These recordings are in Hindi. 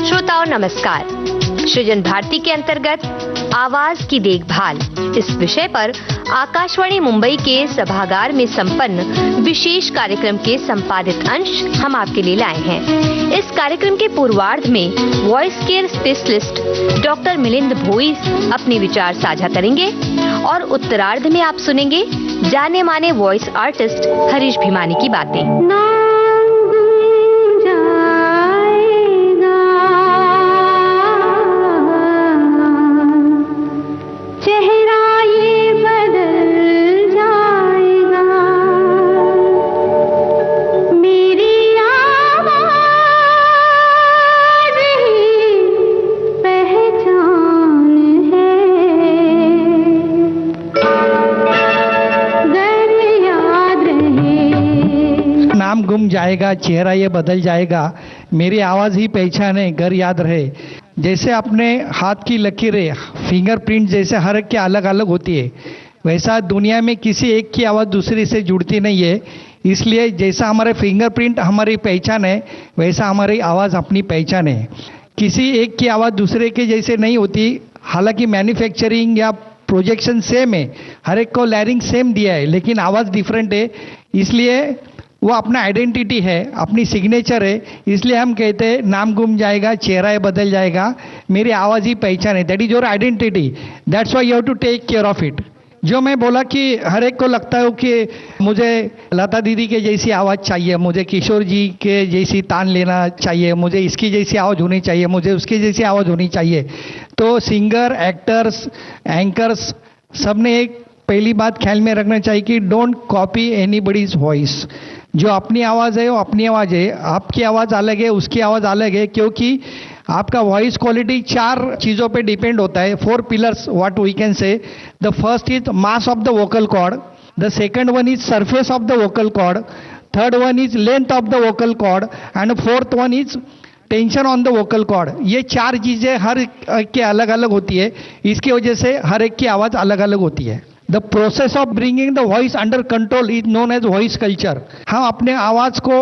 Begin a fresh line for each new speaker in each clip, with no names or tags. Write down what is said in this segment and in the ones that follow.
श्रोताओं नमस्कार। सृजन भारती के अंतर्गत आवाज की देखभाल इस विषय पर आकाशवाणी मुंबई के सभागार में संपन्न विशेष कार्यक्रम के संपादित अंश हम आपके लिए लाए हैं। इस कार्यक्रम के पूर्वार्ध में voice care specialist doctor Milind Bhoi अपने विचार साझा करेंगे और उत्तरार्ध में आप सुनेंगे जाने माने वॉइस आर्टिस्ट हरीश भीमानी की बातें।
नाम गुम जाएगा, चेहरा ये बदल जाएगा, मेरी आवाज़ ही पहचान है, घर याद रहे। जैसे अपने हाथ की लकीरें, फिंगरप्रिंट जैसे हर एक के अलग अलग होती है, वैसा दुनिया में किसी एक की आवाज़ दूसरी से जुड़ती नहीं है। इसलिए जैसा हमारे फिंगरप्रिंट हमारी पहचान है, वैसा हमारी आवाज़ अपनी पहचान है। किसी एक की आवाज़ दूसरे के जैसे नहीं होती। हालांकि मैन्युफैक्चरिंग या प्रोजेक्शन सेम है, हर एक को लैरिंग सेम दिया है, लेकिन आवाज़ डिफरेंट है। इसलिए वो अपना आइडेंटिटी है, अपनी सिग्नेचर है। इसलिए हम कहते हैं नाम गुम जाएगा, चेहरा बदल जाएगा, मेरी आवाज़ ही पहचान है। That is your identity, that's why you have to take care of it. जो मैं बोला कि हर एक को लगता है कि मुझे लता दीदी के जैसी आवाज़ चाहिए, मुझे किशोर जी के जैसी तान लेना चाहिए, मुझे इसकी जैसी आवाज़ होनी चाहिए, मुझे उसकी जैसी आवाज़ होनी चाहिए। तो सिंगर, एक्टर्स, एंकर्स सब ने एक पहली बात ख्याल में रखना चाहिए कि डोंट कॉपी एनीबडीज वॉइस। जो अपनी आवाज़ है वो अपनी आवाज़ है, आपकी आवाज़ अलग है, उसकी आवाज़ अलग है, क्योंकि आपका वॉइस क्वालिटी 4 चीज़ों पे डिपेंड होता है। 4 pillars what we can say. The first is mass of the vocal cord, the second one is surface of the vocal cord, third one is length of the vocal cord and fourth one is tension on the vocal cord. ये 4 चीज़ें हर एक के अलग अलग होती है, इसकी वजह से हर एक की आवाज़ अलग अलग होती है। The process of bringing the voice under control is known as voice culture. हम अपने आवाज़ को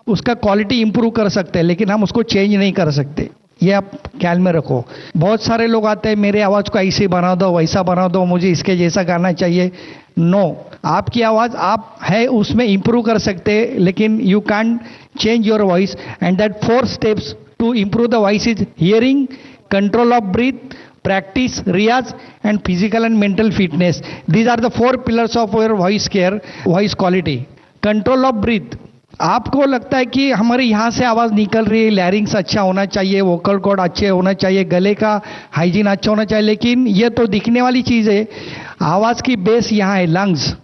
उसका क्वालिटी इंप्रूव कर सकते हैं, लेकिन हम उसको चेंज नहीं कर सकते। ये आप ख्याल में रखो। बहुत सारे लोग आते हैं, मेरे आवाज़ को ऐसे बना दो, वैसा बना दो, मुझे इसके जैसा गाना चाहिए। नो, आपकी आवाज़ आप है उसमें इंप्रूव कर सकते हैं, लेकिन you can change your voice. And that 4 steps to improve the voice is hearing, control of breath, practice, riyaz and physical and mental fitness. These are the 4 pillars of your voice care, voice quality. Control of breath. आपको लगता है कि हमारे यहाँ से आवाज़ निकल रही है, लैरिंग्स अच्छा होना चाहिए, वोकल कॉर्ड अच्छे होना चाहिए, गले का हाइजीन अच्छा होना चाहिए, लेकिन ये तो दिखने वाली चीज़ है। आवाज़ की बेस यहाँ है लंग्स।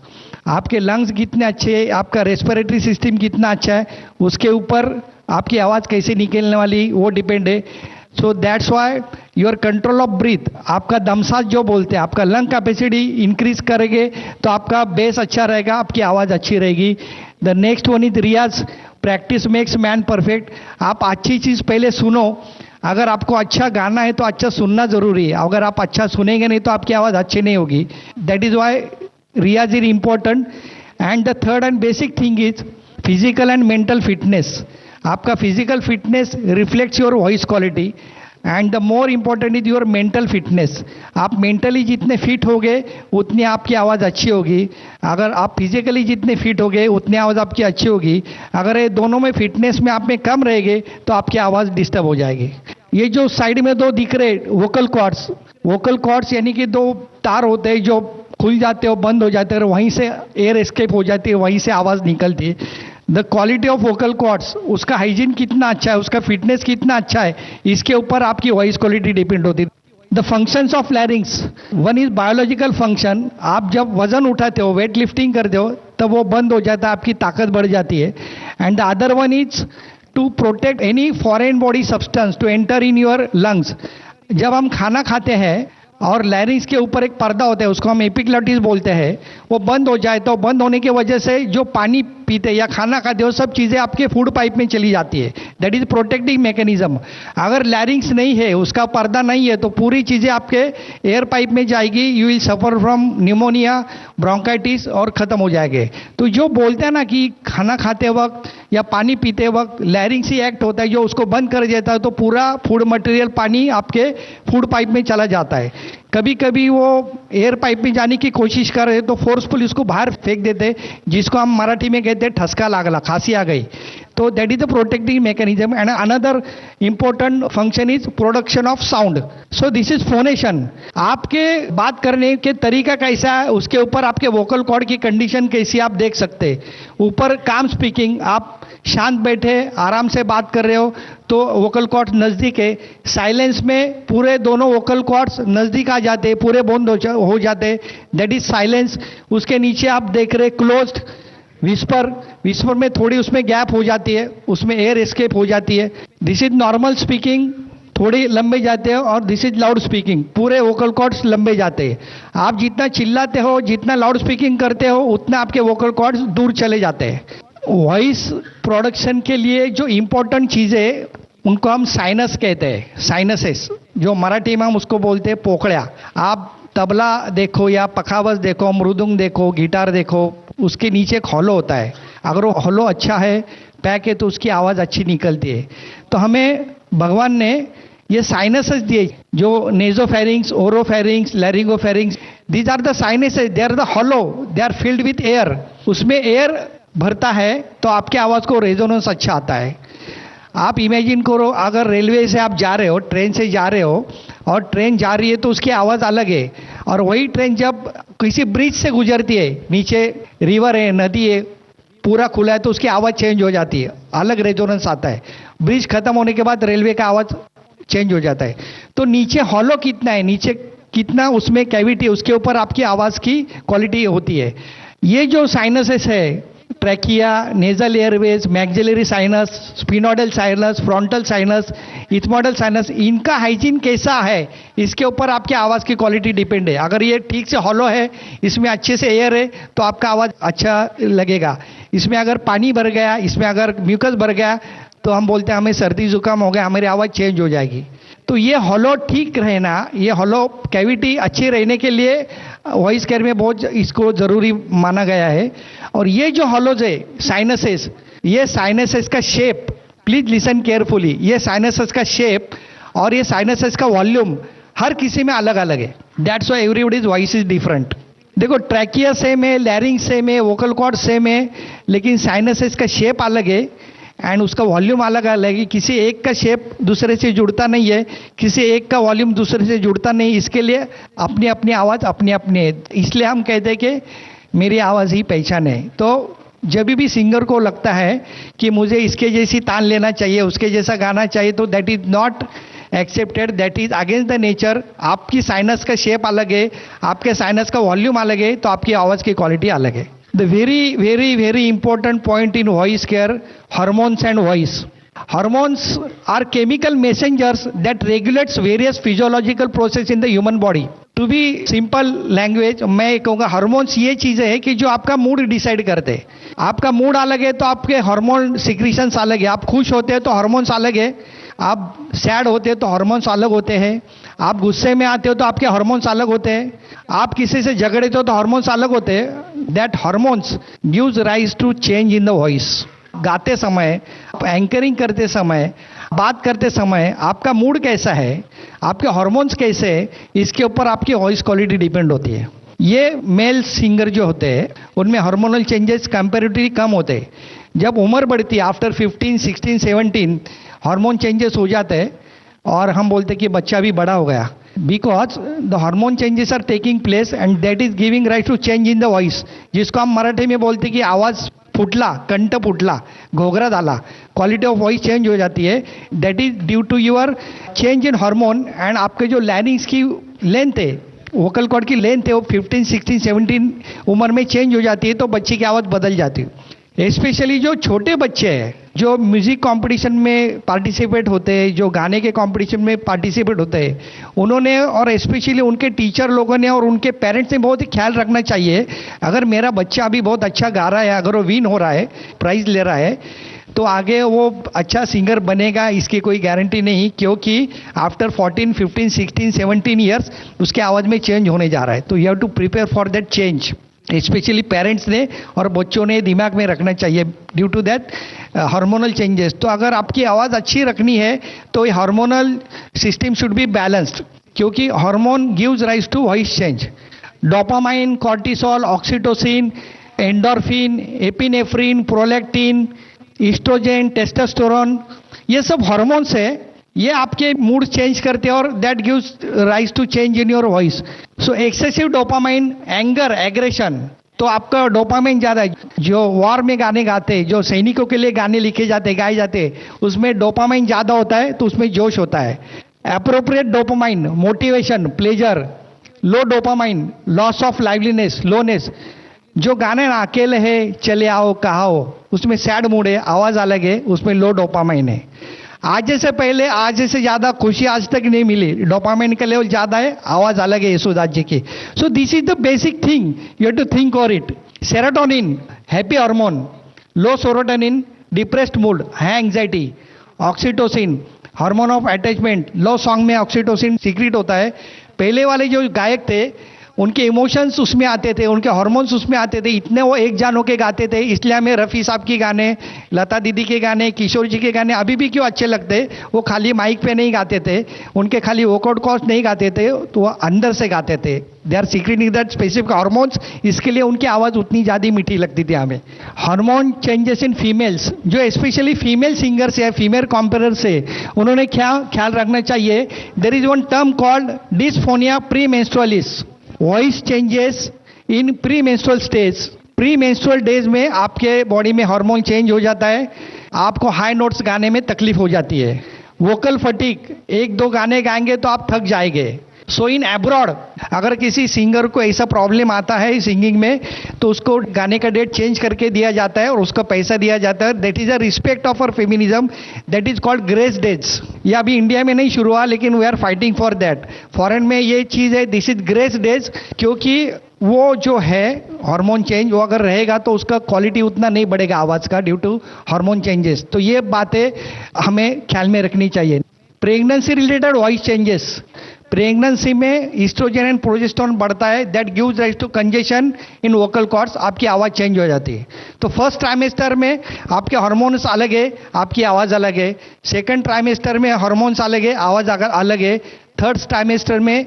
आपके लंग्स कितने अच्छे हैं, आपका रेस्पिरेटरी सिस्टम कितना अच्छा है, उसके ऊपर आपकी आवाज़ कैसे निकलने वाली वो डिपेंड है। So that's why your control of breathe, आपका दमसाज जो बोलते हैं, आपका लंग कैपेसिटी इंक्रीज करेंगे तो आपका बेस अच्छा रहेगा, आपकी आवाज़ अच्छी रहेगी। The next one is riyaz, practice makes man perfect. आप अच्छी चीज़ पहले सुनो। अगर आपको अच्छा गाना है तो अच्छा सुनना ज़रूरी है, अगर आप अच्छा सुनेंगे नहीं तो आपकी आवाज़ अच्छी नहीं होगी। That is why riyaz is important. And the third and basic thing is physical and mental fitness. आपका physical fitness reflects your voice quality and the more important is your mental fitness. आप मेंटली जितने फिट होगे उतनी आपकी आवाज़ अच्छी होगी। अगर आप फिजिकली जितने फिट होगे उतनी आवाज़ आपकी अच्छी होगी। अगर ये दोनों में फिटनेस में आप में कम रहेंगे तो आपकी आवाज़ डिस्टर्ब हो जाएगी। ये जो साइड में 2 दिख रहे वोकल कॉर्ड्स यानी कि 2 तार होते हैं जो खुल जाते हो, बंद हो जाते हैं, वहीं से एयर एस्केप हो जाती है, वहीं से आवाज़ निकलती है। The quality of vocal chords, उसका हाइजीन कितना अच्छा है, उसका फिटनेस कितना अच्छा है, इसके ऊपर आपकी वॉइस क्वालिटी डिपेंड होती है। The functions of लैरिंग्स, one is biological function. आप जब वजन उठाते हो, वेट लिफ्टिंग करते हो, तब वो बंद हो जाता है, आपकी ताकत बढ़ जाती है। And the other one is to protect any foreign body substance to enter in your lungs. जब हम खाना खाते हैं और लैरिंग्स के ऊपर एक पर्दा होता है, उसको हम एपिग्लॉटिस बोलते हैं, वो बंद हो जाए तो बंद होने की वजह से जो पानी पीते या खाना खाते हो सब चीज़ें आपके फूड पाइप में चली जाती है। That is protecting mechanism. अगर लैरिंग्स नहीं है, उसका पर्दा नहीं है, तो पूरी चीज़ें आपके एयर पाइप में जाएगी, you will suffer from pneumonia, bronchitis और ख़त्म हो जाएंगे। तो जो बोलते हैं ना कि खाना खाते वक्त या पानी पीते वक्त लैरिंग सी एक्ट होता है जो उसको बंद कर देता है, तो पूरा फूड मटेरियल पानी आपके फूड पाइप में चला जाता है। कभी कभी वो एयर पाइप में जाने की कोशिश कर रहे तो फोर्सफुली उसको बाहर फेंक देते, जिसको हम मराठी में कहते हैं ठसका लागला, खांसी आ गई। तो that is the protecting mechanism. And another important function is production of sound. So this is phonation. आपके बात करने के तरीका कैसा है उसके ऊपर आपके वोकल कॉर्ड की कंडीशन कैसी आप देख सकते हैं। ऊपर काम स्पीकिंग, आप शांत बैठे आराम से बात कर रहे हो तो वोकल कॉर्ड्स नज़दीक है। साइलेंस में पूरे दोनों वोकल कॉर्ड्स नज़दीक आ जाते हैं, पूरे बंद हो जाते हैं, दैट इज साइलेंस। उसके नीचे आप देख रहे क्लोज्ड। विस्पर, विस्पर में थोड़ी उसमें गैप हो जाती है, उसमें एयर एस्केप हो जाती है। दिस इज नॉर्मल स्पीकिंग, थोड़ी लंबे जाते हैं। और दिस इज लाउड स्पीकिंग, पूरे वोकल कॉर्ड्स लंबे जाते हैं। आप जितना चिल्लाते हो, जितना लाउड स्पीकिंग करते हो, उतना आपके वोकल कॉर्ड्स दूर चले जाते हैं। वॉइस प्रोडक्शन के लिए जो इम्पोर्टेंट चीज़ें उनको हम साइनस कहते हैं, साइनसेस, जो मराठी में हम उसको बोलते हैं पोकड़िया। आप तबला देखो या पखावज देखो, मृदुंग देखो, गिटार देखो, उसके नीचे एक हॉलो होता है। अगर वो हॉलो अच्छा है, पैक है, तो उसकी आवाज़ अच्छी निकलती है। तो हमें भगवान ने ये साइनसेस दिए, जो nasopharynx, oropharynx, laryngopharynx, these are the sinuses, they are the hollow, they are filled with air. उसमें एयर भरता है तो आपके आवाज़ को रेजोनेंस अच्छा आता है। आप इमेजिन करो, अगर रेलवे से आप जा रहे हो, ट्रेन से जा रहे हो और ट्रेन जा रही है तो उसकी आवाज़ अलग है, और वही ट्रेन जब किसी ब्रिज से गुजरती है, नीचे रिवर है, नदी है, पूरा खुला है, तो उसकी आवाज़ चेंज हो जाती है, अलग रेजोनेंस आता है। ब्रिज खत्म होने के बाद रेलवे का आवाज़ चेंज हो जाता है। तो नीचे हॉलो कितना है, नीचे कितना उसमें कैविटी, उसके ऊपर आपकी आवाज़ की क्वालिटी होती है। ये जो साइनसेस है, trachea, nasal airways, maxillary sinus, sphenoidal sinus, frontal sinus, ethmoidal sinus, इनका हाइजीन कैसा है इसके ऊपर आपकी आवाज़ की क्वालिटी डिपेंड है। अगर ये ठीक से हॉलो है, इसमें अच्छे से एयर है, तो आपका आवाज़ अच्छा लगेगा। इसमें अगर पानी भर गया, इसमें अगर म्यूकस भर गया, तो हम बोलते हैं हमें सर्दी जुकाम हो गया, हमारी आवाज़ चेंज हो जाएगी। तो ये हॉलो ठीक रहना, ये हॉलो कैविटी अच्छी रहने के लिए वॉइस केयर में बहुत इसको ज़रूरी माना गया है। और ये जो हॉलोज है, साइनसेस, ये साइनसेस का शेप, प्लीज लिसन केयरफुली, ये साइनसेस का शेप और ये साइनसेस का वॉल्यूम हर किसी में अलग अलग है। That's why everybody's voice is different. देखो, ट्रैकिया सेम है, लैरिंग सेम है, वोकल कॉर्ड सेम है, लेकिन साइनसेस का शेप अलग है एंड उसका वॉल्यूम अलग अलग है। किसी एक का शेप दूसरे से जुड़ता नहीं है, किसी एक का वॉल्यूम दूसरे से जुड़ता नहीं। इसके लिए अपनी अपनी आवाज़ अपनी अपनी है। इसलिए हम कहते हैं कि मेरी आवाज़ ही पहचान है। तो जब भी सिंगर को लगता है कि मुझे इसके जैसी तान लेना चाहिए, उसके जैसा गाना चाहिए, तो that is not accepted, that is against the nature. आपकी साइनस का शेप अलग है, आपके साइनस का वॉल्यूम अलग है, तो आपकी आवाज़ की क्वालिटी अलग है। The very important point in voice care, hormones and voice. Hormones are chemical messengers that regulates various physiological process in the human body. To be simple language, मैं कहूँगा हार्मोन्स ये चीज़ें हैं कि जो आपका मूड डिसाइड करते हैं। आपका मूड अलग है तो आपके हार्मोन सिक्रीशंस अलग है। आप खुश होते हैं तो हार्मोन्स अलग है, आप सैड होते हैं तो हार्मोन्स अलग होते हैं, आप गुस्से में आते हो तो आपके हार्मोन्स अलग होते हैं, आप किसी से झगड़ते हो तो हार्मोन्स अलग होते हैं। That hormones gives rise to change in the voice. गाते समय, एंकरिंग करते समय, बात करते समय आपका मूड कैसा है, आपके हार्मोन्स कैसे हैं, इसके ऊपर आपकी वॉइस क्वालिटी डिपेंड होती है। ये मेल सिंगर जो होते हैं उनमें हार्मोनल चेंजेस कंपैरेटिवली कम होते हैं। जब उम्र बढ़ती है, आफ्टर 15, 16, 17 हार्मोन चेंजेस हो जाते हैं और हम बोलते हैं कि बच्चा भी बड़ा हो गया, because the hormone changes are taking place and that is giving right to change in the voice, जिसको हम मराठी में बोलते हैं कि आवाज़ फुटला, कंठ फुटला, घोघरा झाला, क्वालिटी ऑफ वॉइस चेंज हो जाती है। That is due to your change in hormone and आपके जो लैरिंग्स की लेंथ है, वोकल कॉर्ड की लेंथ है, वो 15, 16, 17 उम्र में चेंज हो जाती है, तो बच्चे की आवाज़ बदल जाती है। स्पेशली जो छोटे बच्चे हैं, जो म्यूज़िक कंपटीशन में पार्टिसिपेट होते हैं, जो गाने के कंपटीशन में पार्टिसिपेट होते हैं, उन्होंने और स्पेशली उनके टीचर लोगों ने और उनके पेरेंट्स ने बहुत ही ख्याल रखना चाहिए। अगर मेरा बच्चा अभी बहुत अच्छा गा रहा है, अगर वो विन हो रहा है, प्राइज़ ले रहा है, तो आगे वो अच्छा सिंगर बनेगा, इसकी कोई गारंटी नहीं, क्योंकि आफ्टर 14, 15, 16, 17 ईयर्स उसके आवाज़ में चेंज होने जा रहा है। तो you have to prepare for that change. Specially parents ने और बच्चों ने दिमाग में रखना चाहिए due to that hormonal changes. तो अगर आपकी आवाज़ अच्छी रखनी है तो hormonal system should be balanced, क्योंकि hormone gives rise to voice change. Dopamine, cortisol, oxytocin, endorphin, epinephrine, prolactin, oestrogen, testosterone, ये सब हार्मोन्स है। ये आपके मूड चेंज करते हैं और that gives rise to change in your voice. So excessive dopamine, anger, aggression, तो आपका डोपामाइन ज़्यादा है। जो वॉर में गाने गाते, जो सैनिकों के लिए गाने लिखे जाते, गाए जाते, उसमें डोपामाइन ज़्यादा होता है तो उसमें जोश होता है। Appropriate dopamine, motivation, pleasure. Low dopamine, loss of liveliness, loneness. जो गाने ना अकेले है, चले आओ कहाओ, उसमें सैड मूड है, आवाज़ अलग है, उसमें लो डोपामाइन है। आज से पहले, आज से ज़्यादा खुशी आज तक नहीं मिली, डोपामाइन का लेवल ज़्यादा है, आवाज़ अलग है यशोदास जी की। So this is the basic thing, you have to think or it. Serotonin, happy hormone. Low serotonin, depressed mood, high anxiety. Oxytocin, hormone of attachment. Low song में ऑक्सीटोसिन सीक्रेट होता है। पहले वाले जो गायक थे उनके इमोशंस उसमें आते थे, उनके हार्मोन्स उसमें आते थे, इतने वो एक जान होके गाते थे। इसलिए हमें रफ़ी साहब के गाने, लता दीदी के गाने, किशोर जी के गाने अभी भी क्यों अच्छे लगते। वो खाली माइक पे नहीं गाते थे, उनके खाली वोकआउट कॉस्ट नहीं गाते थे, तो वो अंदर से गाते थे। They are secreting that specific hormones, इसके लिए उनकी आवाज़ उतनी ज़्यादा मीठी लगती थी हमें। हार्मोन चेंजेस इन फीमेल्स, जो स्पेशली फीमेल सिंगर्स है, फीमेल कॉम्पेरर्स है, उन्होंने क्या ख्याल रखना चाहिए। There is one term called dysphonia premenstrualis, voice changes in premenstrual stage. Premenstrual days में आपके बॉडी में हार्मोन चेंज हो जाता है, आपको हाई नोट्स गाने में तकलीफ हो जाती है। वोकल फटीक, एक दो गाने गाएंगे तो आप थक जाएंगे। सो इन अब्रॉड अगर किसी सिंगर को ऐसा प्रॉब्लम आता है सिंगिंग में, तो उसको गाने का डेट चेंज करके दिया जाता है और उसका पैसा दिया जाता है। That is a respect of our feminism, that is called grace days. ये अभी इंडिया में नहीं शुरू हुआ, लेकिन we are fighting for that. Foreign में ये चीज़ है, दिस इज ग्रेस डेज, क्योंकि वो जो है हार्मोन चेंज, वो अगर रहेगा तो उसका क्वालिटी उतना नहीं बढ़ेगा आवाज़ का, ड्यू टू हार्मोन चेंजेस। तो ये बातें हमें ख्याल में रखनी चाहिए। Pregnancy related voice changes, pregnancy में ईस्ट्रोजन एंड प्रोजेस्टेरोन बढ़ता है, that gives rise to congestion in vocal cords, आपकी आवाज़ चेंज हो जाती है। तो फर्स्ट ट्राइमेस्टर में आपके हार्मोन्स अलग है, आपकी आवाज़ अलग है। सेकंड ट्राइमेस्टर में हार्मोन्स अलग है, आवाज़ अलग है। थर्ड ट्राइमेस्टर में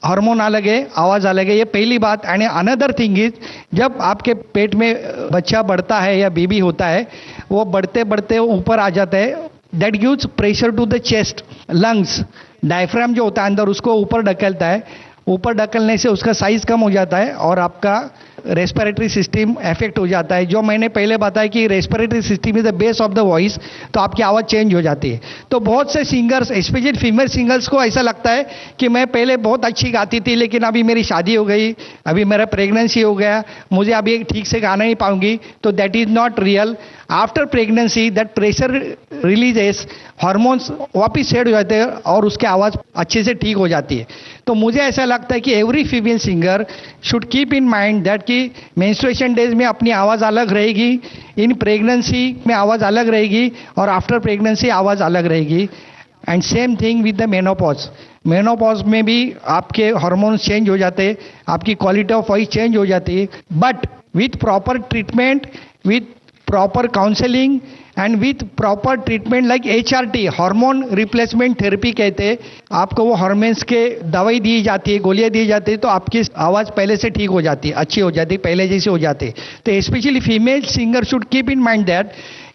हार्मोन अलग है, आवाज़ अलग है। ये पहली बात। एंड अनदर थिंग इज, जब आपके पेट में बच्चा बढ़ता है या बेबी होता है, वो बढ़ते बढ़ते ऊपर आ जाता है, that gives pressure to the chest, lungs. Diaphragm जो होता है अंदर, उसको ऊपर ढकेलता है। ऊपर ढकलने से उसका साइज कम हो जाता है और आपका रेस्पिरेटरी सिस्टम इफेक्ट हो जाता है। जो मैंने पहले बताया कि respiratory system is the base of the voice, तो आपकी आवाज़ चेंज हो जाती है। तो बहुत से सिंगर्स, स्पेशली फीमेल सिंगर्स को ऐसा लगता है कि मैं पहले बहुत अच्छी गाती थी, लेकिन अभी मेरी शादी हो गई, अभी मेरा प्रेगनेंसी हो गया, मुझे अभी ठीक से गाना नहीं पाऊंगी। तो that is not real. After pregnancy that pressure releases, hormones वापिस सेट हो जाते हैं और उसकी आवाज़ अच्छे से ठीक हो जाती है। तो मुझे ऐसा लगता है कि every female singer should keep in mind that कि मेंस्ट्रुएशन डेज में अपनी आवाज़ अलग रहेगी, इन प्रेगनेंसी में आवाज़ अलग रहेगी और आफ्टर प्रेगनेंसी आवाज़ अलग रहेगी। And same thing with the menopause. Menopause में भी आपके हार्मोन्स चेंज हो जाते हैं, आपकी क्वालिटी ऑफ वॉइस चेंज हो जाती है। But with proper treatment, with proper counselling and with proper treatment like HRT, hormone replacement therapy कहते हैं। आपको वो हार्मोन्स के दवाई दी जाती है, गोलियां दी जाती है, तो आपकी आवाज़ पहले से ठीक हो जाती है, अच्छी हो जाती है, पहले जैसी हो जाती है। तो specially female singer should keep in mind that,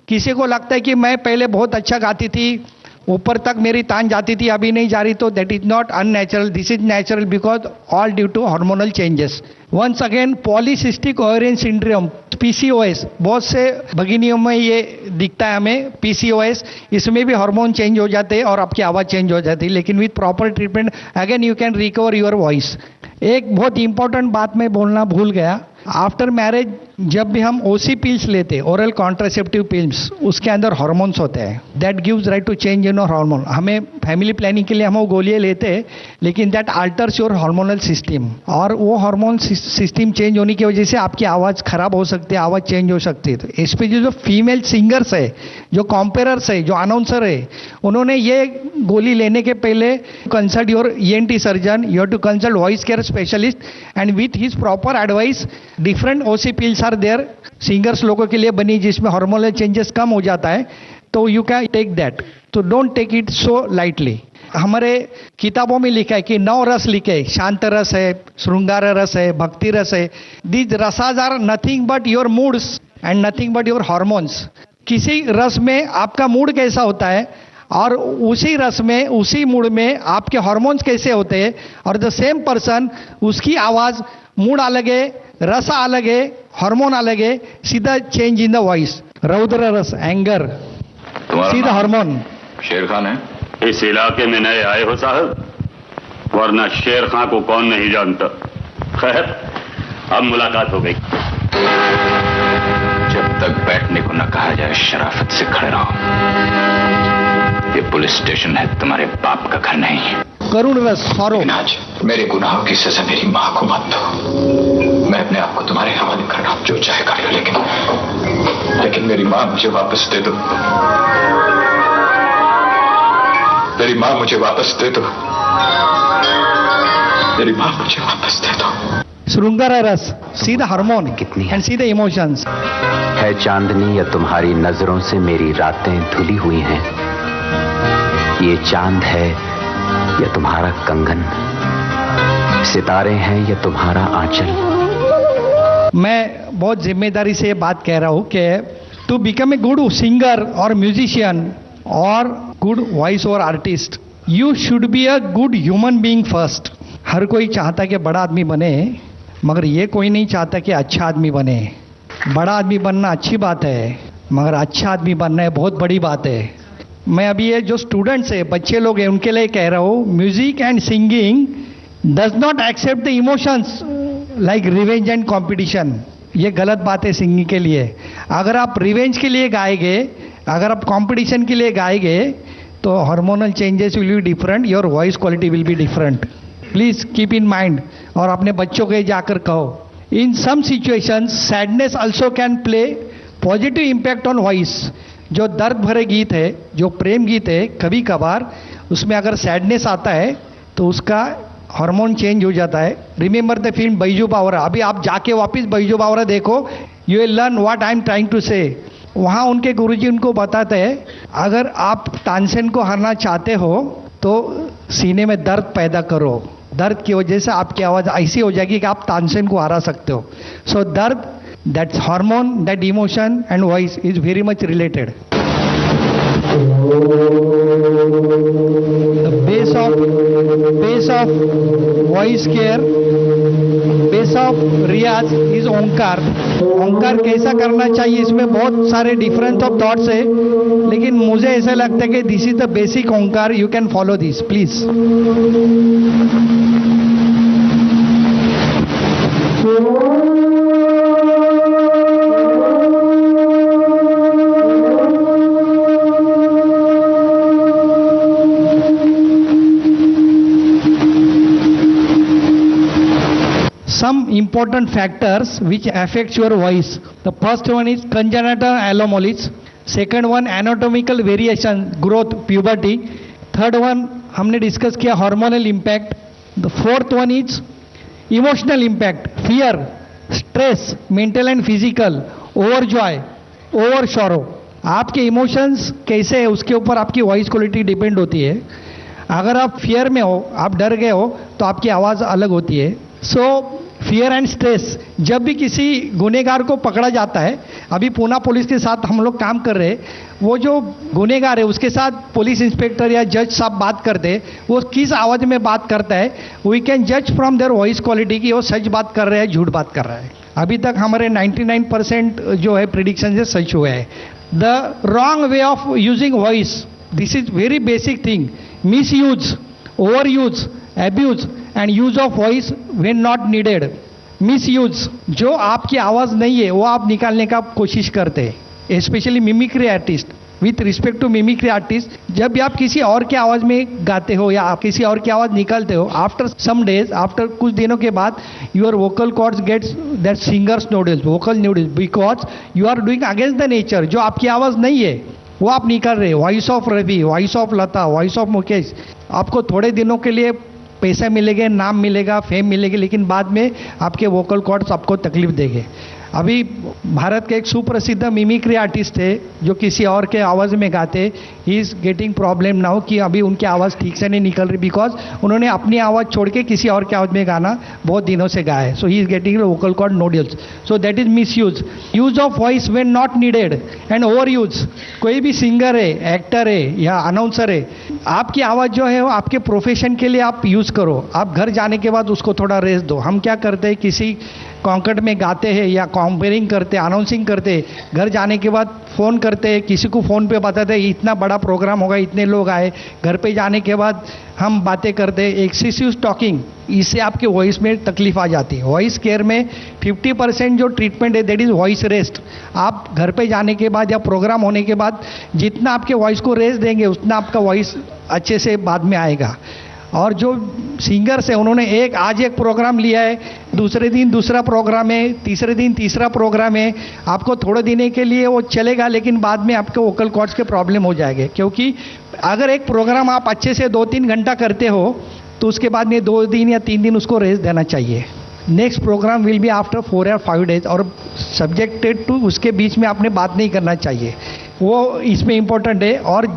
किसी को लगता है कि मैं पहले बहुत अच्छा गाती थी, ऊपर तक मेरी तान जाती थी, अभी नहीं जा रही, तो that is not unnatural, this is natural because all due to hormonal changes. Once again polycystic ovarian syndrome, PCOS, बहुत से भगिनियों में ये दिखता है हमें PCOS। इसमें भी हार्मोन चेंज हो जाते हैं और आपकी आवाज़ चेंज हो जाती है, लेकिन with proper treatment again you can recover your voice. एक बहुत इंपॉर्टेंट बात मैं बोलना भूल गया, आफ्टर मैरिज जब भी हम ओसी पिल्स लेते हैं, ओरल कॉन्ट्रासेप्टिव पिल्स, उसके अंदर हार्मोन्स होते हैं, that gives right to change in hormone. हमें फैमिली प्लानिंग के लिए हम वो गोलियां लेते हैं, लेकिन that alters your hormonal system, और वो हार्मोन सिस्टम चेंज होने की वजह से आपकी आवाज़ खराब हो सकती है, आवाज़ चेंज हो सकती है। तो स्पेशली जो फीमेल सिंगर्स है, जो कॉम्पेरर्स है, जो अनाउंसर है, उन्होंने ये गोली लेने के पहले consult your ENT surgeon, you have to consult voice care specialist, and with his proper advice different OC pills are there, singers लोगों के लिए बनी, जिसमें हार्मोनल चेंजेस कम हो जाता है, तो यू कैन टेक दैट। तो don't take it so lightly. हमारे किताबों में लिखा है कि 9 रस लिखे, शांत रस है, श्रृंगार रस है, भक्ति रस है। These rasas are nothing but your moods and nothing but your hormones. किसी रस में आपका मूड कैसा होता है और उसी रस में, उसी मूड में आपके हार्मोन्स कैसे होते हैं, और द सेम पर्सन, उसकी आवाज़, मूड अलग है, रस अलग है, हार्मोन अलग है, सीधा चेंज इन द वॉइस। रौद्र रस, एंगर, सीधा हार्मोन।
शेर खान है?
इस इलाके में नए आए हो साहब, वरना शेर खां को कौन नहीं जानता। खैर, अब मुलाकात हो गई।
जब तक बैठने को न कहा जाए शराफत से खड़े रहो। ये पुलिस स्टेशन है, तुम्हारे बाप का घर नहीं है।
करुण रस, सॉरो।
आज मेरे गुनाहों की सजा मेरी माँ को मत दो। मैं अपने आप को तुम्हारे हवाले कर रहा हूं, जो चाहे कर लो, लेकिन मेरी माँ मुझे वापस दे दो। मेरी माँ मुझे वापस दे दो। मेरी माँ मुझे वापस दे दो।
श्रृंगार रस, सीधा हार्मोन
कितनी
एंड सीधा इमोशंस।
है चांदनी या तुम्हारी नजरों से मेरी रातें धुली हुई हैं। ये चांद है या तुम्हारा कंगन, सितारे हैं या तुम्हारा आंचल।
मैं बहुत जिम्मेदारी से बात कह रहा हूँ कि to become a good singer और म्यूजिशियन और good voice over artist, you should be a good human being first. हर कोई चाहता कि बड़ा आदमी बने, मगर ये कोई नहीं चाहता कि अच्छा आदमी बने। बड़ा आदमी बनना अच्छी बात है, मगर अच्छा आदमी बनना है बहुत बड़ी बात है। मैं अभी ये जो स्टूडेंट्स है, बच्चे लोग हैं, उनके लिए कह रहा हूँ, music and singing does not accept the emotions like revenge and competition. ये गलत बात है सिंगिंग के लिए। अगर आप रिवेंज के लिए गाएंगे, अगर आप कंपटीशन के लिए गाएंगे, तो hormonal changes will be different, your voice quality will be different. Please keep in mind, और अपने बच्चों को जाकर कहो। In some situations sadness also can play positive impact on voice. जो दर्द भरे गीत है, जो प्रेम गीत है, कभी कभार उसमें अगर सैडनेस आता है तो उसका हार्मोन चेंज हो जाता है। रिमेंबर द फिल्म बैजू बावरा। अभी आप जाके वापस बैजू बावरा देखो, you will learn what I am trying to say. वहाँ उनके गुरुजी उनको बताते हैं, अगर आप तानसेन को हराना चाहते हो तो सीने में दर्द पैदा करो। दर्द की वजह से आपकी आवाज़ ऐसी हो जाएगी कि आप तानसेन को हरा सकते हो। सो दर्द, that's hormone, that emotion and voice is very much related. Base of voice care, base of riyaz is Omkar. Omkar कैसा करना चाहिए, इसमें बहुत सारे डिफरेंस ऑफ थॉट्स है, लेकिन मुझे ऐसा लगता है कि this is the basic Omkar. You can follow this please. Some important factors which affects your voice. The first one is congenital anomalies. Second one anatomical variation, growth, puberty. Third one हमने डिस्कस किया hormonal impact. The fourth one is emotional impact, fear, stress, mental and physical, overjoy, over sorrow. आपके इमोशंस कैसे है उसके ऊपर आपकी वॉइस क्वालिटी डिपेंड होती है। अगर आप फियर में हो, आप डर गए हो, तो आपकी आवाज़ अलग होती है। सो फियर एंड स्ट्रेस, जब भी किसी गुनेगार को पकड़ा जाता है, अभी पूना पुलिस के साथ हम लोग काम कर रहे हैं, वो जो गुनेगार है उसके साथ पुलिस इंस्पेक्टर या जज साहब बात करते हैं, वो किस आवाज़ में बात करता है, वी कैन जज फ्रॉम देयर वॉइस क्वालिटी कि वो सच बात कर रहा है, झूठ बात कर रहा है। अभी तक हमारे 99% जो है प्रिडिक्शन से सच हुए हैं। The wrong way of using voice, this is very basic thing. Miss use, over use, abuse and use of voice when not needed. Misuse, जो आपकी आवाज़ नहीं है वो आप निकालने का कोशिश करते हैं, specially mimicry artist. With respect to mimicry artist, जब भी आप किसी और की आवाज़ में गाते हो या आप किसी और की आवाज़ निकालते हो, आफ्टर सम डेज, आफ्टर कुछ दिनों के बाद your vocal cords gets that singers nodules, vocal nodules, because you are doing against the nature. जो आपकी आवाज़ नहीं है वो आप निकाल रहे हो। Voice of Ravi, voice of Lata, voice of Mukesh. आपको थोड़े दिनों के लिए पैसा मिलेगा, नाम मिलेगा, फेम मिलेगी, लेकिन बाद में आपके वोकल कॉर्ड्स आपको तकलीफ देंगे। अभी भारत के एक सुप्रसिद्ध मिमिक्री आर्टिस्ट है जो किसी और के आवाज़ में गाते, ही इज़ गेटिंग प्रॉब्लम नाउ कि अभी उनकी आवाज़ ठीक से नहीं निकल रही, बिकॉज उन्होंने अपनी आवाज़ छोड़ के किसी और की आवाज़ में गाना बहुत दिनों से गाया है। So he is getting vocal cord nodules. So that is misuse of voice when not needed and overuse. कोई भी सिंगर है, एक्टर है या अनाउंसर है, आपकी आवाज़ जो है वो आपके प्रोफेशन के लिए आप यूज़ करो। आप घर जाने के बाद उसको थोड़ा रेस्ट दो। हम क्या करते हैं, किसी कॉन्कर्ट में गाते हैं या कॉम्पेयरिंग करते, अनाउंसिंग करते, घर जाने के बाद फ़ोन करते हैं, किसी को फ़ोन पे बताते हैं इतना बड़ा प्रोग्राम होगा, इतने लोग आए। घर पे जाने के बाद हम बातें करते हैं, एक्सेसिव टॉकिंग, इससे आपके वॉइस में तकलीफ आ जाती है। वॉइस केयर में 50% जो ट्रीटमेंट है दैट इज़ वॉइस रेस्ट। आप घर पे जाने के बाद या प्रोग्राम होने के बाद जितना आपके वॉइस को रेस्ट देंगे उतना आपका वॉइस अच्छे से बाद में आएगा। और जो सिंगर्स है उन्होंने आज एक प्रोग्राम लिया है, दूसरे दिन दूसरा प्रोग्राम है, तीसरे दिन तीसरा प्रोग्राम है, आपको थोड़े दिन के लिए वो चलेगा, लेकिन बाद में आपके वोकल कॉर्ड्स के प्रॉब्लम हो जाएंगे। क्योंकि अगर एक प्रोग्राम आप अच्छे से 2-3 घंटा करते हो तो उसके बाद में 2 दिन या 3 दिन उसको रेस्ट देना चाहिए। Next programme will be after 4 या 5 डेज, और सब्जेक्टेड टू उसके बीच में आपने बात नहीं करना चाहिए, वो इसमें इम्पोर्टेंट है। और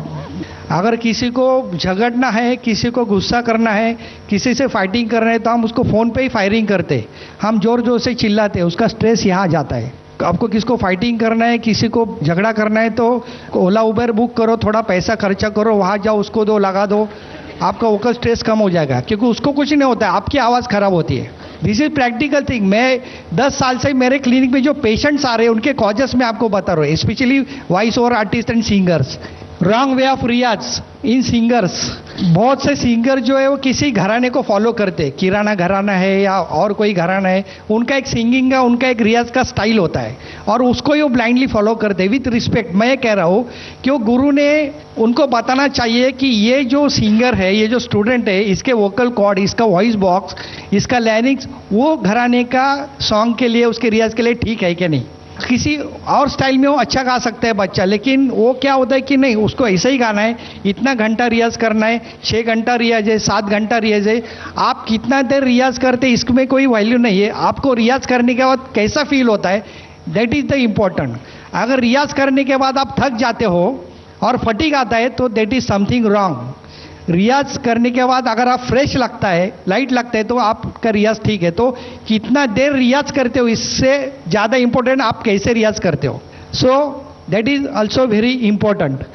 अगर किसी को झगड़ना है, किसी को गुस्सा करना है, किसी से फाइटिंग करना है, तो हम उसको फ़ोन पे ही फायरिंग करते, हम ज़ोर ज़ोर से चिल्लाते, उसका स्ट्रेस यहाँ आ जाता है। आपको किसको फाइटिंग करना है, किसी को झगड़ा करना है तो ओला उबर बुक करो, थोड़ा पैसा खर्चा करो, वहाँ जाओ, उसको दो, लगा दो, आपका वोकल स्ट्रेस कम हो जाएगा। क्योंकि उसको कुछ नहीं होता है, आपकी आवाज़ ख़राब होती है। This is practical thing. मैं 10 साल से मेरे क्लिनिक में जो पेशेंट्स आ रहे हैं उनके कॉजेस में आपको बता रहा हूँ, specially voice over artist and singers. Wrong way of riyaz in singers. बहुत से सिंगर जो है वो किसी घराने को फॉलो करते, किराना घराना है या और कोई घराना है, उनका एक सिंगिंग का, उनका एक रियाज का स्टाइल होता है और उसको ही वो ब्लाइंडली फॉलो करते। विथ रिस्पेक्ट मैं कह रहा हूँ कि वो गुरु ने उनको बताना चाहिए कि ये जो सिंगर है, ये जो स्टूडेंट है, इसके वोकल कॉर्ड, इसका वॉइस बॉक्स, इसका लैरिंग्स वो घराने का सॉन्ग के लिए, उसके रियाज के लिए ठीक है कि नहीं। किसी और स्टाइल में वो अच्छा गा सकता है बच्चा, लेकिन वो क्या होता है कि नहीं, उसको ऐसे ही गाना है, इतना घंटा रियाज करना है, 6 घंटा रियाज है, 7 घंटा रियाज है। आप कितना देर रियाज करते इसमें कोई वैल्यू नहीं है, आपको रियाज करने के बाद कैसा फील होता है, दैट इज द इम्पोर्टेंट। अगर रियाज करने के बाद आप थक जाते हो और फटीग आता है तो दैट इज समथिंग रॉन्ग। रियाज करने के बाद अगर आप फ्रेश लगता है, लाइट लगता है, तो आपका रियाज ठीक है। तो कितना देर रियाज करते हो इससे ज़्यादा इंपॉर्टेंट आप कैसे रियाज करते हो। So that is also very important.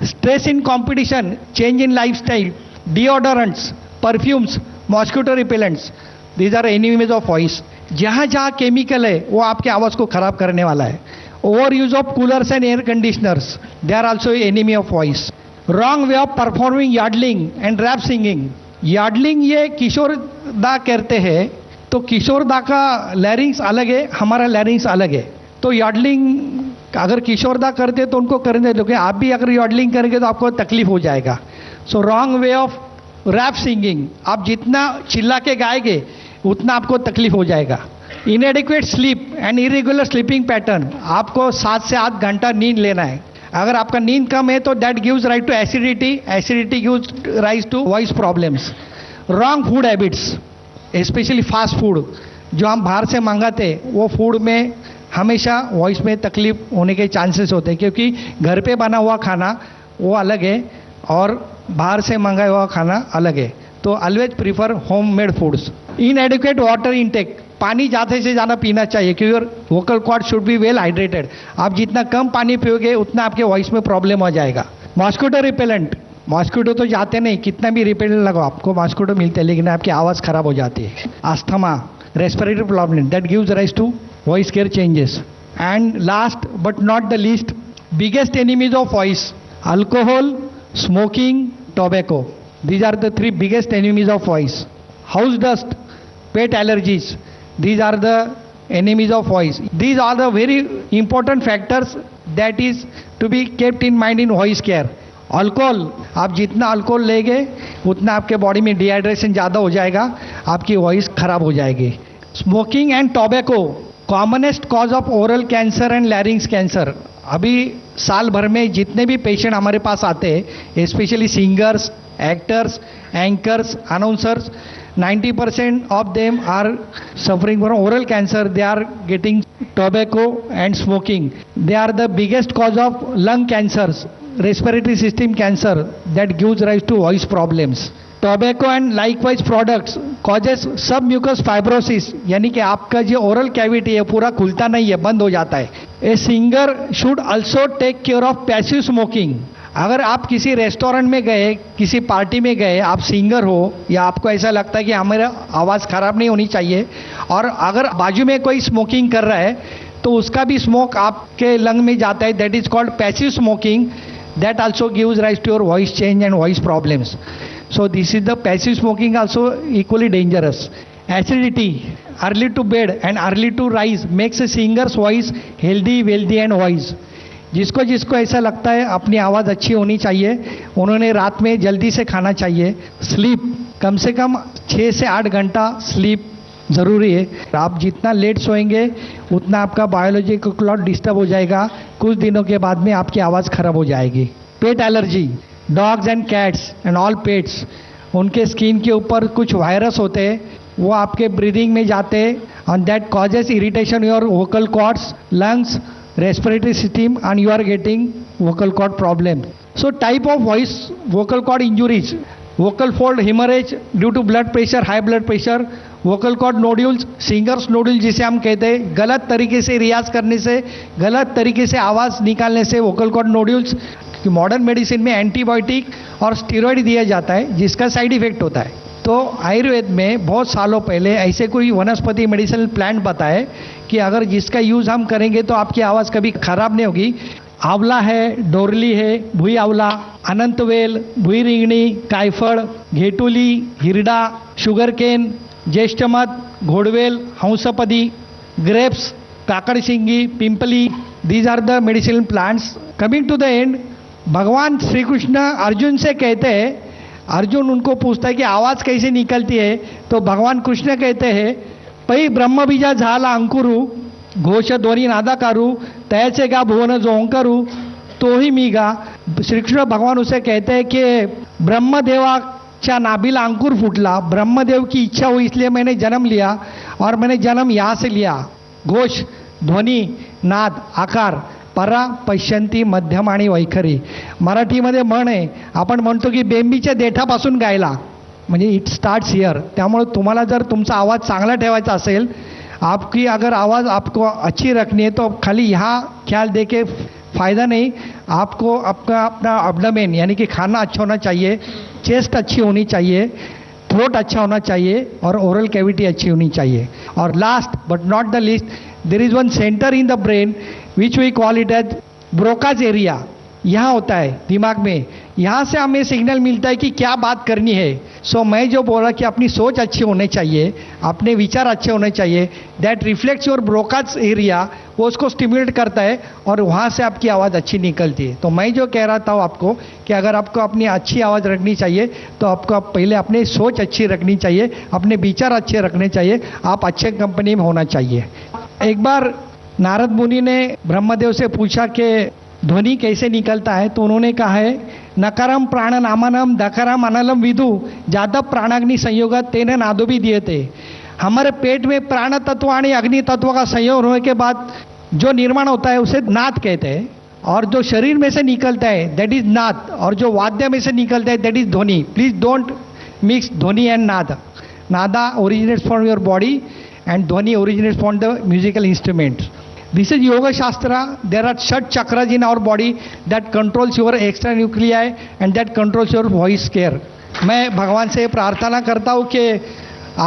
Stress in competition, change in life style, deodorants, perfumes, mosquito repellents, these are enemies of voice. जहाँ जहाँ केमिकल है वो आपके आवाज़ को खराब करने वाला है। Overuse of coolers and air conditioners, they are also enemy of voice. Wrong way of performing yodelling and rap singing. Yodelling ये किशोर दा करते हैं, तो किशोर दा का लैरिंग्स अलग है, हमारा लैरिंग्स अलग है। तो यार्डलिंग अगर किशोर दा करते तो उनको करने दो, आप भी अगर यार्डलिंग करेंगे तो आपको तकलीफ हो जाएगा। So wrong way of rap singing, आप जितना चिल्ला के गाएंगे उतना आपको तकलीफ हो जाएगा। इनएडिक्वेट sleep and irregular sleeping pattern, आपको 7 से 8 घंटा नींद लेना है। अगर आपका नींद कम है तो that gives right to acidity, acidity gives rise to voice problems. Wrong food habits, specially fast food जो हम बाहर से मंगाते हैं, वो फूड में हमेशा वॉइस में तकलीफ होने के चांसेस होते हैं, क्योंकि घर पे बना हुआ खाना वो अलग है और बाहर से मंगाया हुआ खाना अलग है। तो always prefer home made foods. Inadequate water intake, पानी ज़्यादा से ज़्यादा पीना चाहिए क्योंकि your vocal cord should be well hydrated. आप जितना कम पानी पियोगे उतना आपके वॉइस में प्रॉब्लम हो जाएगा। मॉस्किटो रिपेलेंट, मॉस्किटो तो जाते नहीं, कितना भी रिपेलेंट लगाओ आपको मॉस्किटो मिलते हैं, लेकिन आपकी आवाज़ खराब हो जाती है। Asthma, respiratory problem, that gives rise to voice care changes. And last but not the least, biggest enemies of voice, alcohol, smoking, tobacco, these are the 3 biggest enemies of voice. House dust, pet allergies, These are the enemies of voice. These are the very important factors that is to be kept in mind in voice care. Alcohol, आप जितना अल्कोहल लेंगे उतना आपके बॉडी में डिहाइड्रेशन ज़्यादा हो जाएगा, आपकी वॉइस खराब हो जाएगी. Smoking and tobacco commonest cause of oral cancer and लैरिंग्स cancer. अभी साल भर में जितने भी पेशेंट हमारे पास आते हैं, specially singers, actors, anchors, announcers, 90% of them are suffering from oral cancer. They are getting tobacco and smoking. They are the biggest cause of lung cancers, respiratory system cancer that gives rise to voice problems. Tobacco and likewise products causes submucous fibrosis, यानी कि आपका जो ओरल कैविटी है पूरा खुलता नहीं है, बंद हो जाता है. A singer should also take care of passive smoking. अगर आप किसी रेस्टोरेंट में गए, किसी पार्टी में गए, आप सिंगर हो या आपको ऐसा लगता है कि हमारा आवाज़ ख़राब नहीं होनी चाहिए, और अगर बाजू में कोई स्मोकिंग कर रहा है तो उसका भी स्मोक आपके लंग में जाता है, that is called passive smoking. That also gives rise to your voice change and voice problems. So this is the passive smoking also equally dangerous. Acidity, early to bed and early to rise makes a singers voice healthy, wealthy and voice. जिसको जिसको ऐसा लगता है अपनी आवाज़ अच्छी होनी चाहिए, उन्होंने रात में जल्दी से खाना चाहिए. स्लीप, कम से कम 6 से 8 घंटा स्लीप ज़रूरी है. आप जितना लेट सोएंगे उतना आपका बायोलॉजिकल क्लॉक डिस्टर्ब हो जाएगा, कुछ दिनों के बाद में आपकी आवाज़ खराब हो जाएगी. Pet allergy, dogs and cats and all pets, उनके स्किन के ऊपर कुछ वायरस होते हैं, वो आपके ब्रीदिंग में जाते हैं, and that causes irritation your vocal chords, lungs, respiratory system, and you are getting vocal cord problem. So type of voice vocal cord injuries: vocal fold hemorrhage due to blood pressure, high blood pressure, vocal cord nodules, singers nodule जिसे हम कहते हैं, गलत तरीके से रियाज करने से, गलत तरीके से आवाज़ निकालने से vocal cord nodules. Modern medicine में एंटीबायोटिक और स्टेरॉइड दिया जाता है जिसका साइड इफेक्ट होता है. तो आयुर्वेद में बहुत सालों पहले ऐसे कोई वनस्पति मेडिसिनल प्लांट बताए कि अगर जिसका यूज़ हम करेंगे तो आपकी आवाज़ कभी खराब नहीं होगी. आंवला है, डोरली है, भुई amla, anantvel, bhui ringani, kayphal, ghetuli, hirda, sugar cane, jeshthamadh, ghodvel, hanspadi, grapes, kakadshingi, pimpli. These are the medicinal plants. Coming to the end, Bhagwan Shri Krishna Arjun से कहते हैं, अर्जुन उनको पूछता है कि आवाज़ कैसे निकलती है, तो भगवान कृष्ण कहते हैं, पै ब्रह्म बीजा झाला अंकुरू, घोष ध्वनी नादाकारू, तयाचे गा भुवन जो ओंकारू, तो ही मी गा. श्री कृष्ण भगवान उसे कहते हैं कि ब्रह्मदेवाच्या नाभीला अंकुर फूटला, ब्रह्मदेव की इच्छा हुई इसलिए मैंने जन्म लिया, और मैंने जन्म यहाँ से लिया. घोष, ध्वनी, नाद, आकार, परा, पश्यंती, मध्यम आणि वैखरी. मराठीमध्ये म्हण आहे, आपण म्हणतो की बेंबीच्या देठापासून गायला, म्हणजे इट स्टार्ट्स हियर. त्यामुळे तुम्हाला जर तुमचा आवाज़ चांगला ठेवायचा असेल, आपकी अगर आवाज़ आपको अच्छी रखनी है तो खाली यहाँ ख्याल दे के फ़ायदा नहीं. आपको आपका अपना एब्डोमेन यानी कि खाना अच्छा होना चाहिए, चेस्ट अच्छी होनी चाहिए, थ्रोट अच्छा होना चाहिए, और ओरल कैविटी अच्छी होनी चाहिए. और last but not the least, there is one centre in the brain which we call it as Broca's area. यहाँ होता है दिमाग में, यहाँ से हमें सिग्नल मिलता है कि क्या बात करनी है. सो मैं जो बोला कि अपनी सोच अच्छी होनी चाहिए, अपने विचार अच्छे होने चाहिए, that reflects your Broca's area, वो उसको स्टिमुलेट करता है और वहाँ से आपकी आवाज़ अच्छी निकलती है. तो मैं जो कह रहा था आपको कि अगर आपको अपनी अच्छी आवाज़ रखनी चाहिए तो आपको पहले अपनी सोच अच्छी रखनी चाहिए, अपने विचार अच्छे रखने चाहिए, आप अच्छे कंपनी में होना चाहिए. एक बार नारद मुनि ने ब्रह्मदेव से पूछा कि ध्वनि कैसे निकलता है, तो उन्होंने कहा है, नकारम प्राण नामानम दकारम अनलम विदु जादव प्राणाग्नि संयोग तेने नादो भी दिए थे. हमारे पेट में प्राण तत्व और अग्नि तत्व का संयोग होने के बाद जो निर्माण होता है उसे नाद कहते हैं, और जो शरीर में से निकलता है दैट इज नाद, और जो वाद्य में से निकलता है that is dhwani. Please don't mix dhwani and naad. Nada originates from your body and dhwani originates from the musical instruments. This is yoga shastra. There are 6 chakras in our body that controls your extra nuclei and that controls your voice care. मैं भगवान से प्रार्थना करता हूँ कि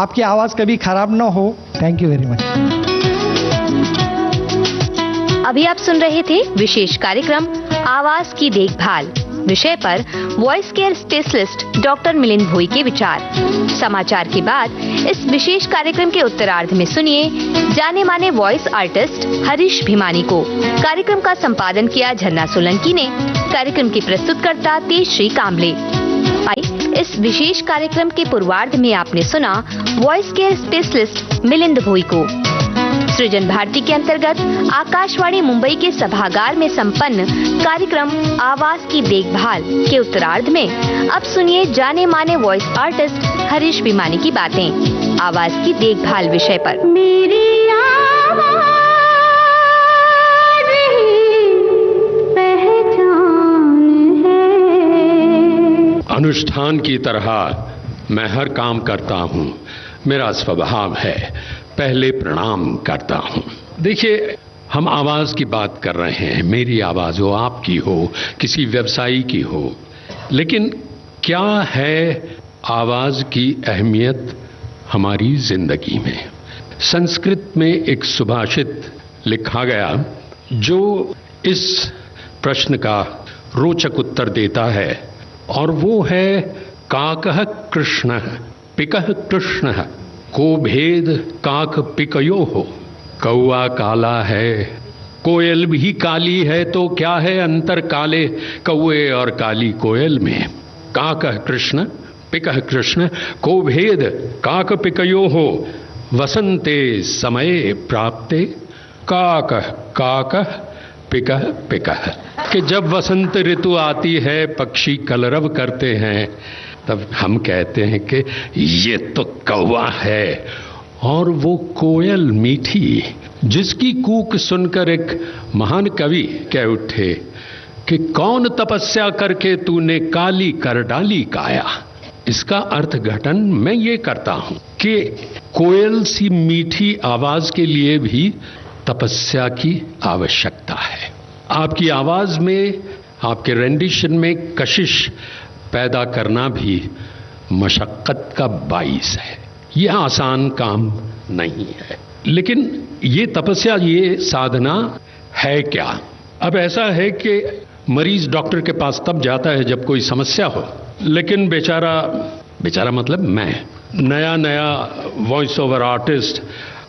आपकी आवाज़ कभी खराब ना हो. Thank you very much.
अभी आप सुन रहे थे विशेष कार्यक्रम आवाज की देखभाल. विषय पर voice care specialist doctor Milind Bhoi के विचार। समाचार के बाद इस विशेष कार्यक्रम के उत्तरार्ध में सुनिए जाने माने वॉइस आर्टिस्ट हरीश भीमानी को। कार्यक्रम का संपादन किया झन्ना सोलंकी ने। कार्यक्रम की प्रस्तुतकर्ता तेजश्री कामले। इस विशेष कार्यक्रम के पूर्वार्ध में आपने सुना वॉइस केयर स्पेशलिस्ट मिलिंद भोई को। सृजन भारती के अंतर्गत आकाशवाणी मुंबई के सभागार में संपन्न कार्यक्रम आवाज की देखभाल के उत्तरार्ध में अब सुनिए जाने माने वॉइस आर्टिस्ट हरीश भीमानी की बातें आवाज की देखभाल विषय पर। मेरी
अनुष्ठान की तरह मैं हर काम करता हूँ। मेरा स्वभाव है पहले प्रणाम करता हूँ। देखिए, हम आवाज की बात कर रहे हैं। मेरी आवाज हो, आपकी हो, किसी व्यवसायी की हो, लेकिन क्या है आवाज की अहमियत हमारी जिंदगी में? संस्कृत में एक सुभाषित लिखा गया जो इस प्रश्न का रोचक उत्तर देता है, और वो है काकः कृष्ण पिकः कृष्ण को भेद काक पिकयो हो। कौआ काला है, कोयल भी काली है, तो क्या है अंतर काले कौए और काली कोयल में? काकः कृष्ण पिकः कृष्ण को भेद काक पिकयो हो। वसंते समये प्राप्ते काकः काकः पिकः पिकः। कि जब वसंत ऋतु आती है, पक्षी कलरव करते हैं, तब हम कहते हैं कि ये तो कौवा है। और वो कोयल मीठी, जिसकी कूक सुनकर एक महान कवि कह उठे कि कौन तपस्या करके तूने काली कर डाली काया। इसका अर्थघटन मैं ये करता हूं कि कोयल सी मीठी आवाज के लिए भी तपस्या की आवश्यकता है। आपकी आवाज में, आपके रेंडिशन में कशिश पैदा करना भी मशक्कत का बाइस है। यह आसान काम नहीं है, लेकिन ये तपस्या, ये साधना है क्या? अब ऐसा है कि मरीज डॉक्टर के पास तब जाता है जब कोई समस्या हो, लेकिन बेचारा मतलब मैं नया वॉइस ओवर आर्टिस्ट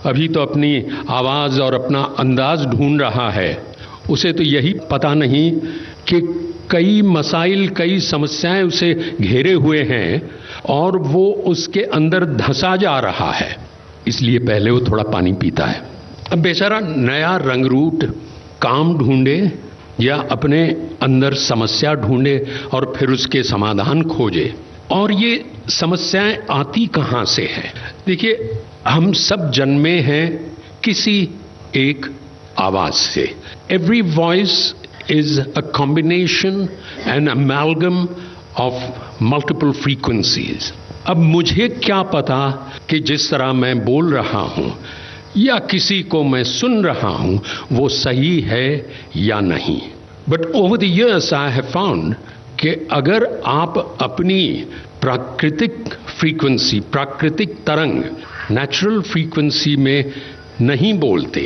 अभी तो अपनी आवाज और अपना अंदाज ढूंढ रहा है। उसे तो यही पता नहीं कि कई मसाइल, कई समस्याएं उसे घेरे हुए हैं और वो उसके अंदर धंसा जा रहा है। इसलिए पहले वो थोड़ा पानी पीता है। अब बेचारा नया रंगरूट काम ढूंढे या अपने अंदर समस्या ढूंढे और फिर उसके समाधान खोजे। और ये समस्याएं आती कहां से हैं? देखिए, हम सब जन्मे हैं किसी एक आवाज से। Every voice is a combination, an amalgam of multiple frequencies. अब मुझे क्या पता कि जिस तरह मैं बोल रहा हूं या किसी को मैं सुन रहा हूं वो सही है या नहीं। But over the years I have found कि अगर आप अपनी प्राकृतिक फ्रीक्वेंसी, प्राकृतिक तरंग, नेचुरल फ्रीक्वेंसी में नहीं बोलते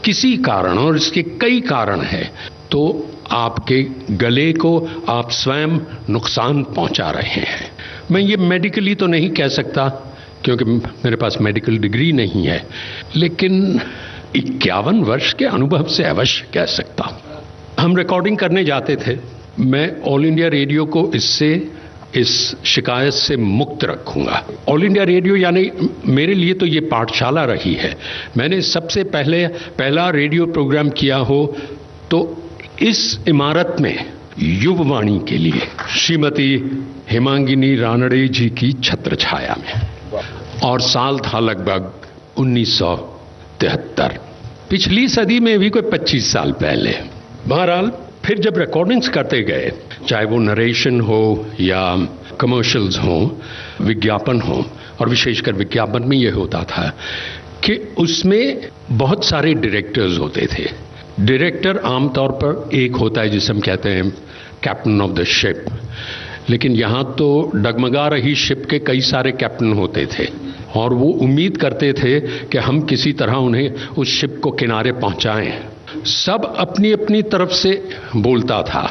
किसी कारण, और इसके कई कारण हैं, तो आपके गले को आप स्वयं नुकसान पहुंचा रहे हैं। मैं ये मेडिकली तो नहीं कह सकता क्योंकि मेरे पास मेडिकल डिग्री नहीं है, लेकिन 51 वर्ष के अनुभव से अवश्य कह सकता हूं। हम रिकॉर्डिंग करने जाते थे। मैं ऑल इंडिया रेडियो को इस शिकायत से मुक्त रखूंगा। ऑल इंडिया रेडियो यानी मेरे लिए तो ये पाठशाला रही है। मैंने सबसे पहला रेडियो प्रोग्राम किया हो तो इस इमारत में युववाणी के लिए श्रीमती हेमांगिनी रानड़े जी की छत्र छाया में, और साल था लगभग 1973। पिछली सदी में भी कोई 25 साल पहले। बहरहाल फिर जब रिकॉर्डिंग्स करते गए, चाहे वो नरेशन हो या कमर्शियल्स हो, विज्ञापन हो, और विशेषकर विज्ञापन में ये होता था कि उसमें बहुत सारे डायरेक्टर्स होते थे। डायरेक्टर आमतौर पर एक होता है जिसे हम कहते हैं कैप्टन ऑफ द शिप, लेकिन यहाँ तो डगमगा रही शिप के कई सारे कैप्टन होते थे और वो उम्मीद करते थे कि हम किसी तरह उन्हें उस शिप को किनारे पहुंचाएं। सब अपनी अपनी तरफ से बोलता था।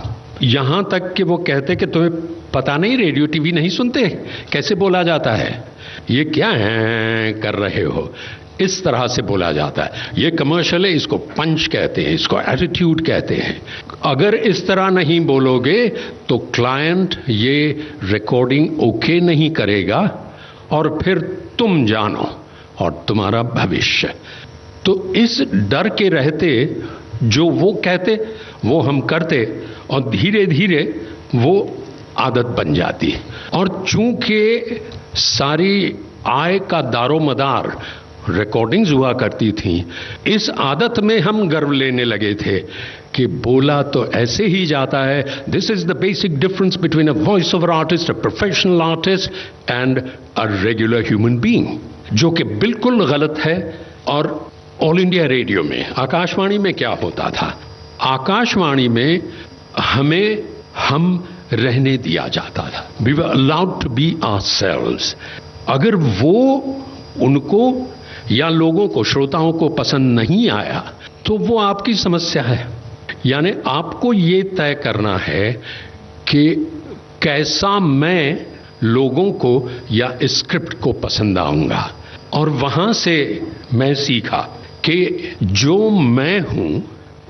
यहां तक कि वो कहते कि तुम्हें पता नहीं, रेडियो टीवी नहीं सुनते, कैसे बोला जाता है, ये क्या है कर रहे हो, इस तरह से बोला जाता है। ये कमर्शियल है, इसको पंच कहते हैं, इसको एटीट्यूड कहते हैं। अगर इस तरह नहीं बोलोगे तो क्लाइंट ये रिकॉर्डिंग ओके नहीं करेगा और फिर तुम जानो और तुम्हारा भविष्य। तो इस डर के रहते जो वो कहते वो हम करते और धीरे धीरे वो आदत बन जाती। और चूंकि सारी आय का दारोमदार रिकॉर्डिंग्स हुआ करती थी, इस आदत में हम गर्व लेने लगे थे कि बोला तो ऐसे ही जाता है। This is the basic difference between a voice over artist, a professional artist and a regular human being, जो कि बिल्कुल गलत है। और ऑल इंडिया रेडियो में, आकाशवाणी में क्या होता था, आकाशवाणी में हम रहने दिया जाता था। We were allowed to be ourselves. अगर वो उनको या लोगों को, श्रोताओं को पसंद नहीं आया तो वो आपकी समस्या है। यानी आपको ये तय करना है कि कैसा मैं लोगों को या स्क्रिप्ट को पसंद आऊंगा। और वहां से मैं सीखा कि जो मैं हूं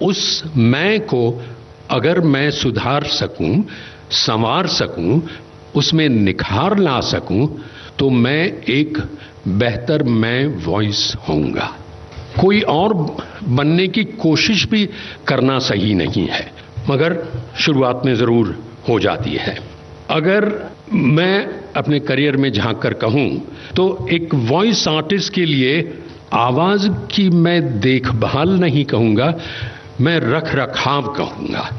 उस मैं को अगर मैं सुधार सकूं, संवार सकूं, उसमें निखार ला सकूं तो मैं एक बेहतर मैं वॉइस होऊंगा। कोई और बनने की कोशिश भी करना सही नहीं है, मगर शुरुआत में जरूर हो जाती है। अगर मैं अपने करियर में झांक कर कहूं तो एक वॉइस आर्टिस्ट के लिए आवाज की मैं देखभाल नहीं कहूंगा, मैं रख रखाव कहूंगा,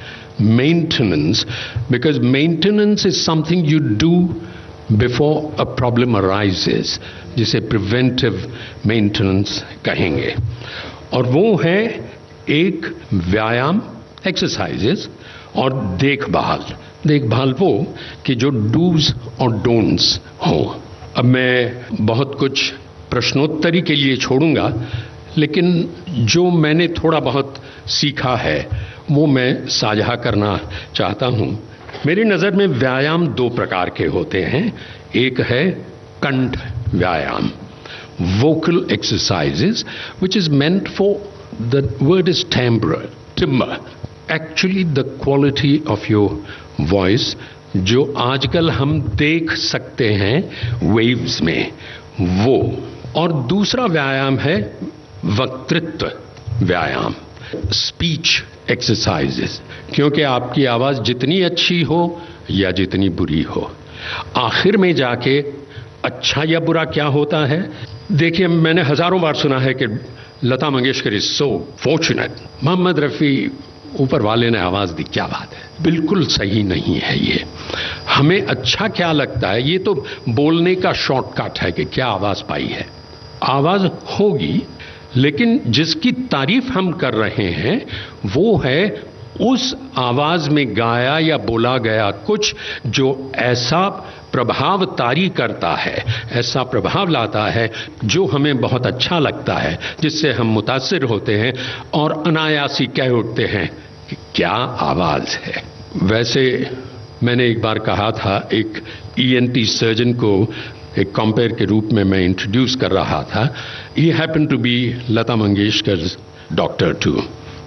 maintenance, because maintenance is something you do before a problem arises, जिसे प्रिवेंटिव मेंटेनेंस कहेंगे। और वो है एक व्यायाम, एक्सरसाइजेस और देखभाल वो कि जो डूज और डोंट्स हो। अब मैं बहुत कुछ प्रश्नोत्तरी के लिए छोड़ूंगा, लेकिन जो मैंने थोड़ा बहुत सीखा है वो मैं साझा करना चाहता हूं। मेरी नजर में व्यायाम दो प्रकार के होते हैं। एक है कंठ व्यायाम, vocal exercises, which is meant for, the word is timbre, actually the quality of your voice, जो आजकल हम देख सकते हैं वेव्स में, वो। और दूसरा व्यायाम है वक्तृत्व व्यायाम, स्पीच एक्सरसाइजेस, क्योंकि आपकी आवाज जितनी अच्छी हो या जितनी बुरी हो, आखिर में जाके अच्छा या बुरा क्या होता है। देखिए, मैंने हजारों बार सुना है कि Lata Mangeshkar is so fortunate, Mohammed Rafi ऊपर वाले ने आवाज दी, क्या बात है। बिल्कुल सही नहीं है ये। हमें अच्छा क्या लगता है, ये तो बोलने का शॉर्टकट है कि क्या आवाज पाई है। आवाज होगी, लेकिन जिसकी तारीफ हम कर रहे हैं वो है उस आवाज में गाया या बोला गया कुछ जो ऐसा प्रभाव तारी करता है, ऐसा प्रभाव लाता है जो हमें बहुत अच्छा लगता है, जिससे हम मुतासिर होते हैं और अनायासी कह उठते हैं कि क्या आवाज है। वैसे मैंने एक बार कहा था, एक ENT सर्जन को एक कंपेयर के रूप में मैं इंट्रोड्यूस कर रहा था। He happen to be Lata Mangeshkar doctor too.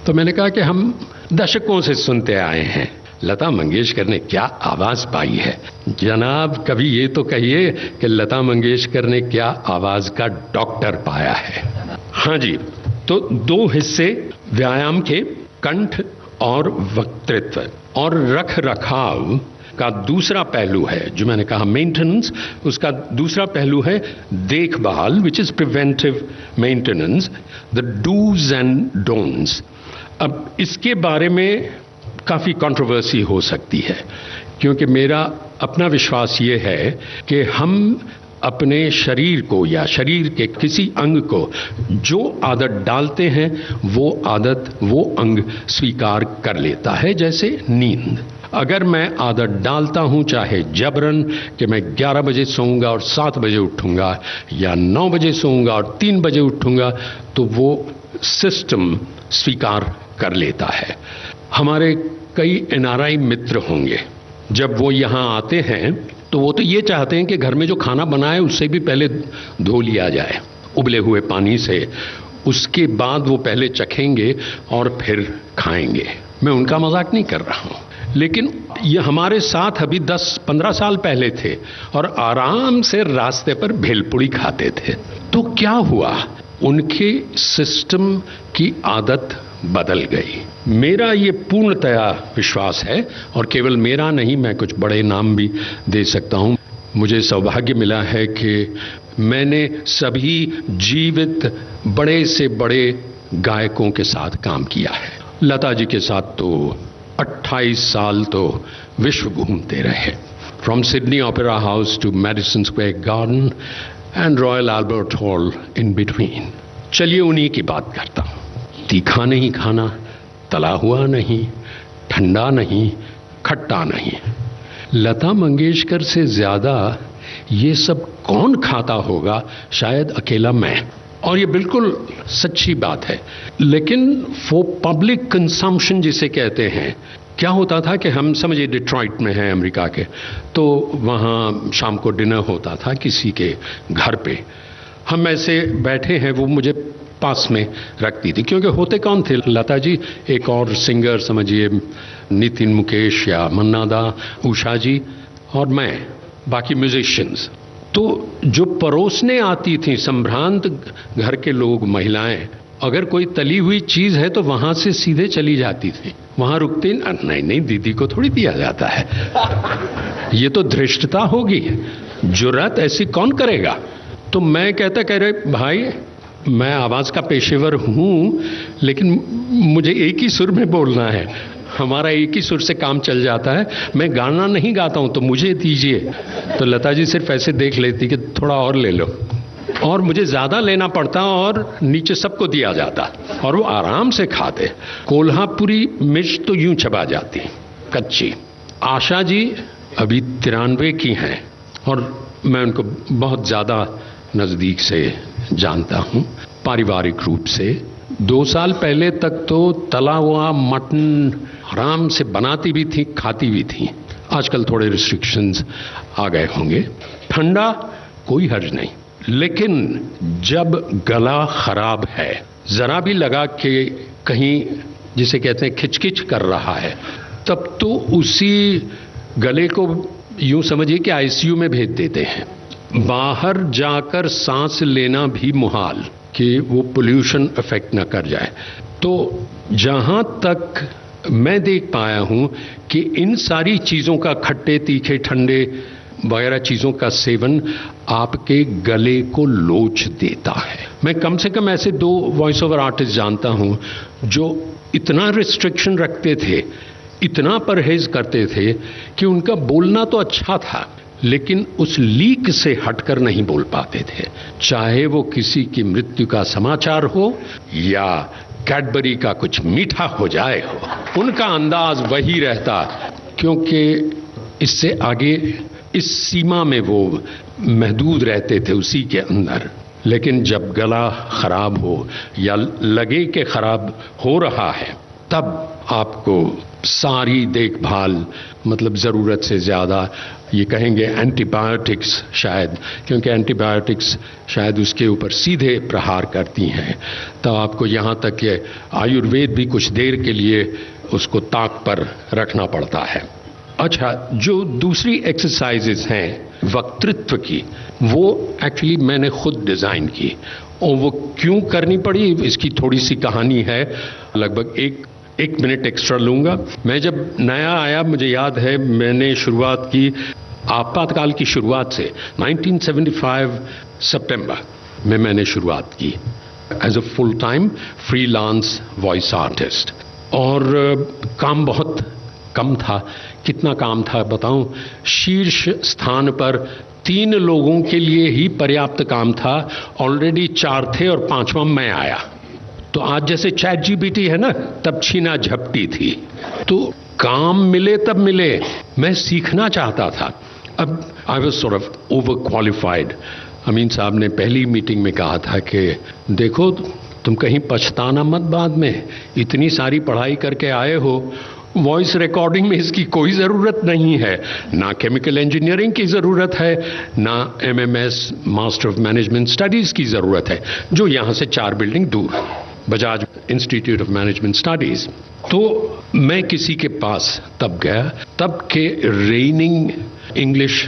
तो मैंने कहा कि हम दशकों से सुनते आए हैं लता मंगेशकर ने क्या आवाज पाई है। जनाब, कभी ये तो कहिए कि लता मंगेशकर ने क्या आवाज का डॉक्टर पाया है। हाँ जी, तो दो हिस्से व्यायाम के, कंठ और वक्तृत्व। और रख रखाव का दूसरा पहलू है जो मैंने कहा मेंटेनेंस, उसका दूसरा पहलू है देखभाल, which is preventive maintenance, the dos and don'ts. अब इसके बारे में काफी कंट्रोवर्सी हो सकती है, क्योंकि मेरा अपना विश्वास ये है कि हम अपने शरीर को या शरीर के किसी अंग को जो आदत डालते हैं वो आदत वो अंग स्वीकार कर लेता है। जैसे नींद, अगर मैं आदत डालता हूं चाहे जबरन कि मैं 11 बजे सोऊंगा और 7 बजे उठूंगा, या 9 बजे सोऊंगा और 3 बजे उठूंगा, तो वो सिस्टम स्वीकार कर लेता है। हमारे कई NRI मित्र होंगे। जब वो यहाँ आते हैं तो वो तो ये चाहते हैं कि घर में जो खाना बना है उससे भी पहले धो लिया जाए उबले हुए पानी से, उसके बाद वो पहले चखेंगे और फिर खाएंगे। मैं उनका मजाक नहीं कर रहा हूँ, लेकिन ये हमारे साथ अभी 10-15 साल पहले थे और आराम से रास्ते पर भेलपुड़ी खाते थे। तो क्या हुआ, उनके सिस्टम की आदत बदल गई। मेरा ये पूर्णतया विश्वास है, और केवल मेरा नहीं, मैं कुछ बड़े नाम भी दे सकता हूँ। मुझे सौभाग्य मिला है कि मैंने सभी जीवित बड़े से बड़े गायकों के साथ काम किया है। लता जी के साथ तो 28 साल तो विश्व घूमते रहे, from Sydney Opera House to Madison Square Garden and Royal Albert Hall in between. चलिए उन्हीं की बात करता हूँ। तीखा नहीं खाना, तला हुआ नहीं, ठंडा नहीं, खट्टा नहीं। लता मंगेशकर से ज्यादा ये सब कौन खाता होगा? शायद अकेला मैं। और ये बिल्कुल सच्ची बात है। लेकिन फॉर पब्लिक कंजम्पशन जिसे कहते हैं, क्या होता था कि हम समझिए डिट्रॉइट में हैं अमेरिका के, तो वहाँ शाम को डिनर होता था किसी के घर पे। हम ऐसे बैठे हैं, वो मुझे पास में रखती थी, क्योंकि होते कौन थे? लता जी, एक और सिंगर समझिए नितिन मुकेश या मन्ना दा, उषा जी और मैं, बाकी म्यूजिशियंस। तो जो परोसने आती थी संभ्रांत घर के लोग, महिलाएं, अगर कोई तली हुई चीज है तो वहां से सीधे चली जाती थी, वहां रुकती नहीं, नहीं दीदी को थोड़ी दिया जाता है, ये तो धृष्टता होगी, जुर्रत ऐसी कौन करेगा। तो मैं कहता कह रहे भाई, मैं आवाज का पेशेवर हूं, लेकिन मुझे एक ही सुर में बोलना है, हमारा एक ही सुर से काम चल जाता है, मैं गाना नहीं गाता हूं तो मुझे दीजिए। तो लता जी सिर्फ ऐसे देख लेती कि थोड़ा और ले लो, और मुझे ज्यादा लेना पड़ता और नीचे सबको दिया जाता, और वो आराम से खाते। कोल्हापुरी मिर्च तो यूं चबा जाती कच्ची। आशा जी अभी 93 की हैं और मैं उनको बहुत ज्यादा नजदीक से जानता हूं, पारिवारिक रूप से। 2 साल पहले तक तो तला हुआ मटन आराम से बनाती भी थी, खाती भी थी। आजकल थोड़े रिस्ट्रिक्शंस आ गए होंगे। ठंडा कोई हर्ज नहीं, लेकिन जब गला खराब है, जरा भी लगा कि कहीं जिसे कहते हैं खिचखिच कर रहा है, तब तो उसी गले को यूं समझिए कि आईसीयू में भेज देते हैं। बाहर जाकर सांस लेना भी मुहाल कि वो पोल्यूशन अफेक्ट ना कर जाए। तो जहां तक मैं देख पाया हूं कि इन सारी चीजों का, खट्टे तीखे ठंडे वगैरह चीजों का सेवन आपके गले को लोच देता है। मैं कम से कम ऐसे 2 वॉइस ओवर आर्टिस्ट जानता हूं जो इतना रिस्ट्रिक्शन रखते थे, इतना परहेज करते थे कि उनका बोलना तो अच्छा था, लेकिन उस लीक से हटकर नहीं बोल पाते थे। चाहे वो किसी की मृत्यु का समाचार हो या कैडबरी का कुछ मीठा हो जाए हो, उनका अंदाज वही रहता, क्योंकि इससे आगे इस सीमा में वो महदूद रहते थे, उसी के अंदर। लेकिन जब गला खराब हो या लगे कि खराब हो रहा है, तब आपको सारी देखभाल, मतलब ज़रूरत से ज़्यादा, ये कहेंगे एंटीबायोटिक्स शायद, क्योंकि एंटीबायोटिक्स शायद उसके ऊपर सीधे प्रहार करती हैं, तो आपको यहाँ तक कि आयुर्वेद भी कुछ देर के लिए उसको ताक पर रखना पड़ता है। अच्छा, जो दूसरी एक्सरसाइजेस हैं वक्तृत्व की, वो एक्चुअली मैंने खुद डिज़ाइन की, और वो क्यों करनी पड़ी इसकी थोड़ी सी कहानी है। लगभग एक मिनट एक्स्ट्रा लूंगा। मैं जब नया आया, मुझे याद है मैंने शुरुआत की आपातकाल की शुरुआत से 1975 सितंबर में मैंने शुरुआत की as a full time freelance voice artist. और काम बहुत कम था। कितना काम था बताऊं? शीर्ष स्थान पर 3 लोगों के लिए ही पर्याप्त काम था, ऑलरेडी 4 थे और 5वां मैं आया। तो आज जैसे चैट जीपीटी है ना, तब छीना झपटी थी। तो काम मिले तब मिले, मैं सीखना चाहता था। अब I was sort of overqualified. Amin sahab ने पहली मीटिंग में कहा था कि देखो तुम कहीं पछताना मत बाद में, इतनी सारी पढ़ाई करके आए हो, वॉइस रिकॉर्डिंग में इसकी कोई ज़रूरत नहीं है, ना केमिकल इंजीनियरिंग की ज़रूरत है, ना MMS master of management studies की ज़रूरत है, जो यहाँ से 4 बिल्डिंग दूर है, Bajaj institute of management studies. तो मैं किसी के पास तब गया, तब के raining English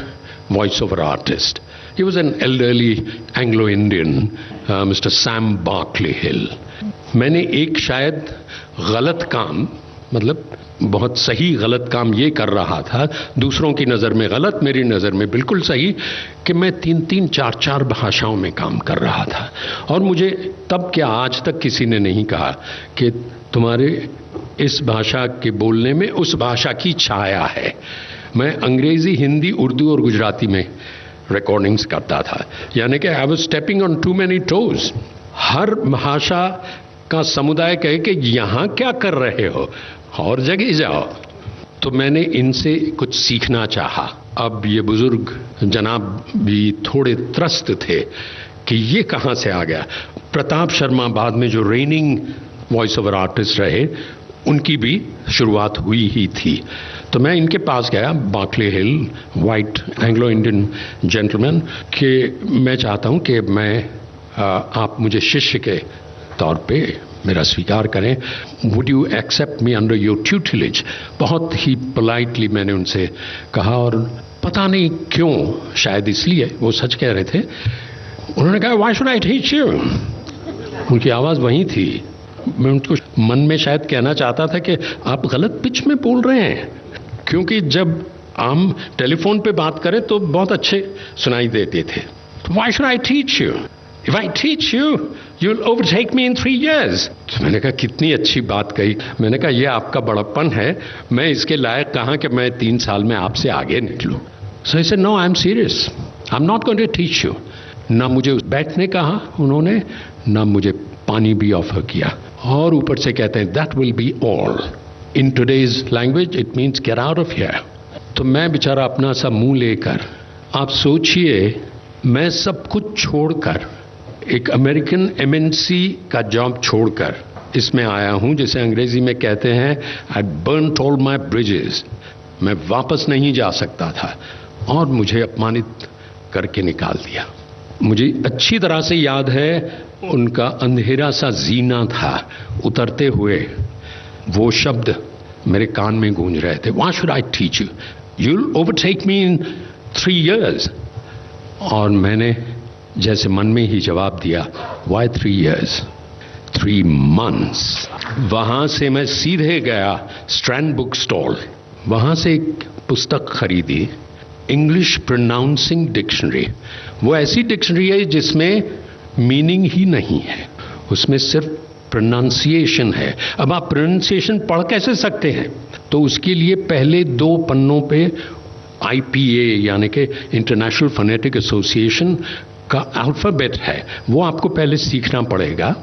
voice over artist, he was an elderly Anglo-Indian, Mr. Sam Barclay Hill। मैंने एक शायद गलत काम, मतलब बहुत सही गलत काम ये कर रहा था, दूसरों की नज़र में गलत, मेरी नज़र में बिल्कुल सही, कि मैं 3-3, 4-4 भाषाओं में काम कर रहा था। और मुझे तब क्या आज तक किसी ने नहीं कहा कि तुम्हारे इस भाषा के बोलने में उस भाषा की छाया है। मैं अंग्रेज़ी, हिंदी, उर्दू और गुजराती में रिकॉर्डिंग्स करता था, यानी कि I was stepping on too many toes. हर भाषा का समुदाय कहे कि यहाँ क्या कर रहे हो, और जगह जाओ। तो मैंने इनसे कुछ सीखना चाहा। अब ये बुजुर्ग जनाब भी थोड़े त्रस्त थे कि ये कहाँ से आ गया। प्रताप शर्मा बाद में जो रेनिंग वॉइस ओवर आर्टिस्ट रहे, उनकी भी शुरुआत हुई ही थी। तो मैं इनके पास गया, बार्कले हिल, वाइट एंग्लो इंडियन जेंटलमैन, कि मैं चाहता हूं कि आप मुझे शिष्य के तौर पे मेरा स्वीकार करें। Would you accept me under your tutelage. बहुत ही पोलाइटली मैंने उनसे कहा, और पता नहीं क्यों, शायद इसलिए वो सच कह रहे थे, उन्होंने कहा why should I teach you. उनकी आवाज़ वहीं थी। मैं उनको मन में शायद कहना चाहता था कि आप गलत पिच में बोल रहे हैं, क्योंकि जब हम टेलीफोन पे बात करें तो बहुत अच्छे सुनाई देते थे। Why should I teach you? If I teach you, you'll overtake me in 3 years. तो मैंने कहा कितनी अच्छी बात कही। मैंने कहा ये आपका बड़प्पन है, मैं इसके लायक कहाँ कि मैं 3 साल में आपसे आगे निकलूं। So he said, no, I'm serious. I'm not going to teach you. ना मुझे बैठने कहा उन्होंने, ना मुझे पानी भी ऑफर किया, और ऊपर से कहते हैं that will be all. In today's language, it means get out of here. तो मैं बेचारा अपना सा मुंह लेकर, आप सोचिए, मैं सब कुछ छोड़कर, एक अमेरिकन MNC का जॉब छोड़कर इसमें आया हूं, जिसे अंग्रेजी में कहते हैं I burnt all my bridges। मैं वापस नहीं जा सकता था, और मुझे अपमानित करके निकाल दिया। मुझे अच्छी तरह से याद है, उनका अंधेरा सा जीना था उतरते हुए, वो शब्द मेरे कान में गूंज रहे थे, Why should I teach you? You'll overtake me in 3 years। और मैंने जैसे मन में ही जवाब दिया, Why 3 years? 3 months। वहाँ से मैं सीधे गया स्ट्रैंड बुक स्टॉल, वहाँ से एक पुस्तक खरीदी, इंग्लिश प्रोनाउंसिंग डिक्शनरी। वो ऐसी डिक्शनरी है जिसमें मीनिंग ही नहीं है, उसमें सिर्फ प्रोनाउंसिएशन है। अब आप प्रोनाउंसिएशन पढ़ कैसे सकते हैं? तो उसके लिए पहले 2 पन्नों पे IPA यानी कि इंटरनेशनल फोनेटिक एसोसिएशन का अल्फ़ाबेट है, वो आपको पहले सीखना पड़ेगा,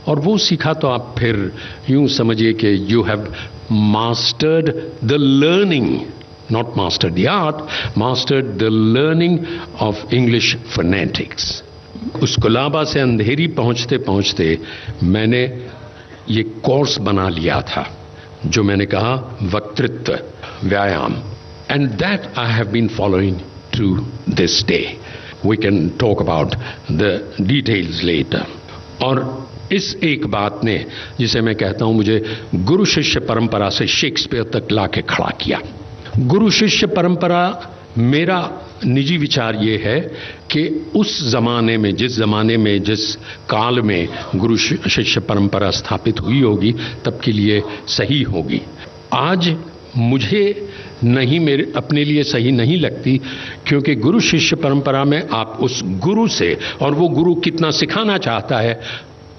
और वो सीखा तो आप फिर यूं समझिए कि you have mastered the learning, not mastered the art, mastered the learning of English phonetics। उस कोलाबा से अंधेरी पहुंचते पहुंचते मैंने ये कोर्स बना लिया था, जो मैंने कहा वक्तृत्व व्यायाम, and that I have been following to this day। We can talk about the details later। और इस एक बात ने, जिसे मैं कहता हूं, मुझे गुरु शिष्य परंपरा से शेक्सपियर तक लाके खड़ा किया। गुरु शिष्य परंपरा, मेरा निजी विचार ये है कि उस जमाने में, जिस जमाने में, जिस काल में गुरु शिष्य परंपरा स्थापित हुई होगी, तब के लिए सही होगी। आज मुझे नहीं, मेरे अपने लिए सही नहीं लगती, क्योंकि गुरु शिष्य परंपरा में आप उस गुरु से, और वो गुरु कितना सिखाना चाहता है,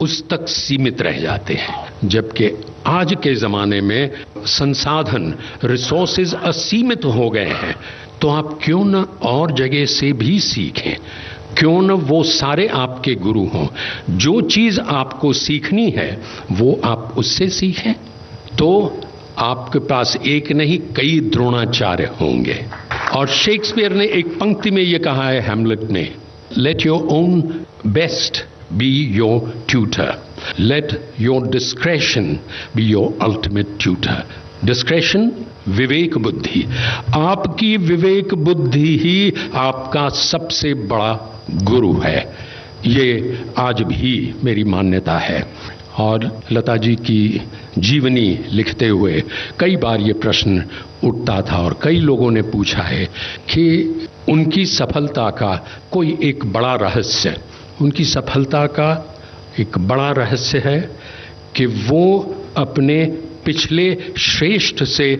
उस तक सीमित रह जाते हैं। जबकि आज के ज़माने में संसाधन, रिसोर्सेज असीमित हो गए हैं, तो आप क्यों न और जगह से भी सीखें, क्यों न वो सारे आपके गुरु हों। जो चीज़ आपको सीखनी है वो आप उससे सीखें, तो आपके पास एक नहीं कई द्रोणाचार्य होंगे। और शेक्सपियर ने एक पंक्ति में ये कहा है, हैमलेट ने, let your own best be your tutor, let your discretion be your ultimate tutor। Discretion, विवेक बुद्धि। आपकी विवेक बुद्धि ही आपका सबसे बड़ा गुरु है, ये आज भी मेरी मान्यता है। और लता जी की जीवनी लिखते हुए कई बार ये प्रश्न उठता था और कई लोगों ने पूछा है कि उनकी सफलता का कोई एक बड़ा रहस्य, उनकी सफलता का एक बड़ा रहस्य है कि वो अपने पिछले श्रेष्ठ से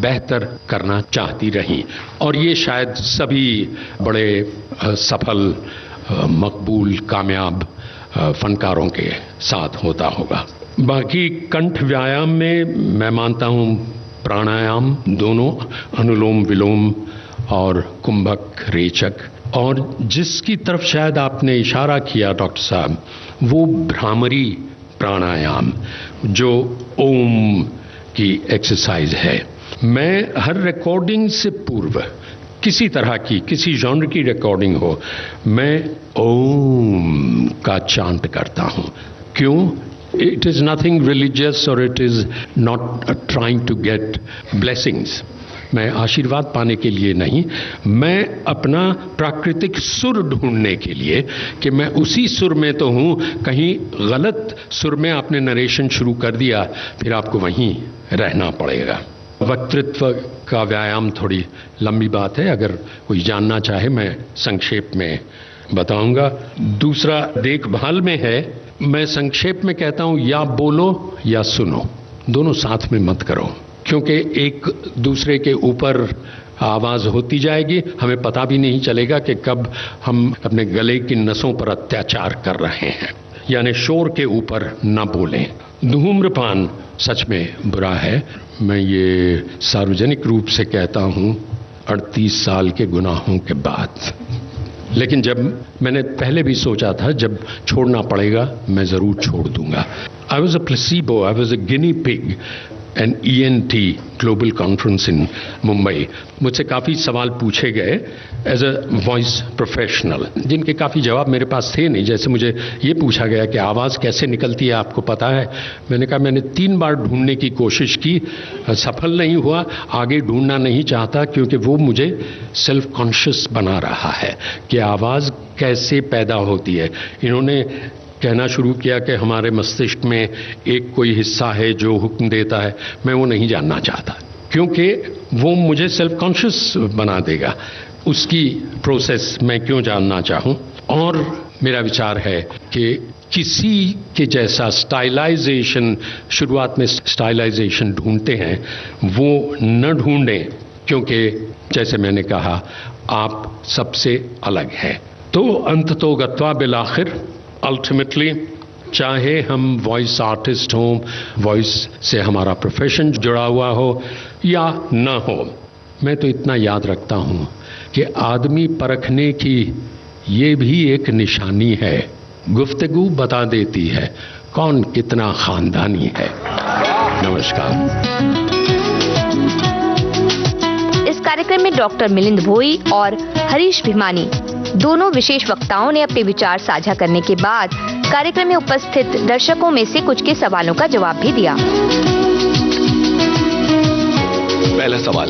बेहतर करना चाहती रहीं। और ये शायद सभी बड़े सफल, मकबूल, कामयाब फनकारों के साथ होता होगा। बाकी कंठ व्यायाम में मैं मानता हूँ प्राणायाम, दोनों अनुलोम विलोम और कुंभक रेचक, और जिसकी तरफ शायद आपने इशारा किया डॉक्टर साहब, वो भ्रामरी प्राणायाम जो ओम की एक्सरसाइज है। मैं हर रिकॉर्डिंग से पूर्व, किसी तरह की, किसी जॉनर की रिकॉर्डिंग हो, मैं ओम का चांट करता हूं। क्यों? इट इज नथिंग रिलीजियस और it is not trying to get blessings. मैं आशीर्वाद पाने के लिए नहीं, मैं अपना प्राकृतिक सुर ढूंढने के लिए कि मैं उसी सुर में तो हूं, कहीं गलत सुर में आपने नरेशन शुरू कर दिया, फिर आपको वहीं रहना पड़ेगा। वक्तृत्व का व्यायाम थोड़ी लंबी बात है, अगर कोई जानना चाहे मैं संक्षेप में बताऊंगा। दूसरा देखभाल में है, मैं संक्षेप में कहता हूं या बोलो या सुनो, दोनों साथ में मत करो, क्योंकि एक दूसरे के ऊपर आवाज होती जाएगी, हमें पता भी नहीं चलेगा कि कब हम अपने गले की नसों पर अत्याचार कर रहे हैं। यानी शोर के ऊपर न बोलें। धूम्रपान सच में बुरा है, मैं ये सार्वजनिक रूप से कहता हूं 38 साल के गुनाहों के बाद। लेकिन जब मैंने पहले भी सोचा था जब छोड़ना पड़ेगा मैं जरूर छोड़ दूंगा। I was a placebo, I was a guinea pig an ENT global conference in Mumbai. मुझसे काफ़ी सवाल पूछे गए एज अ वॉइस प्रोफेशनल, जिनके काफ़ी जवाब मेरे पास थे नहीं। जैसे मुझे ये पूछा गया कि आवाज़ कैसे निकलती है आपको पता है? मैंने कहा मैंने 3 बार ढूंढने की कोशिश की, सफल नहीं हुआ, आगे ढूंढना नहीं चाहता, क्योंकि वो मुझे सेल्फ कॉन्शियस बना रहा है कि आवाज़ कैसे पैदा होती है। इन्होंने कहना शुरू किया कि हमारे मस्तिष्क में एक कोई हिस्सा है जो हुक्म देता है। मैं वो नहीं जानना चाहता, क्योंकि वो मुझे सेल्फ कॉन्शियस बना देगा। उसकी प्रोसेस मैं क्यों जानना चाहूं? और मेरा विचार है कि किसी के जैसा स्टाइलाइजेशन, शुरुआत में स्टाइलाइजेशन ढूंढते हैं, वो न ढूंढें, क्योंकि जैसे मैंने कहा आप सबसे अलग हैं। तो अंततो गत्वा बिलाखिर अल्टीमेटली, चाहे हम वॉइस आर्टिस्ट हों, वॉइस से हमारा प्रोफेशन जुड़ा हुआ हो या ना हो, मैं तो इतना याद रखता हूं कि आदमी परखने की ये भी एक निशानी है, गुफ्तगू बता देती है कौन कितना खानदानी है। नमस्कार।
इस कार्यक्रम में डॉक्टर मिलिंद भोई और हरीश भिमानी दोनों विशेष वक्ताओं ने अपने विचार साझा करने के बाद कार्यक्रम में उपस्थित दर्शकों में से कुछ के सवालों का जवाब भी दिया।
पहला सवाल,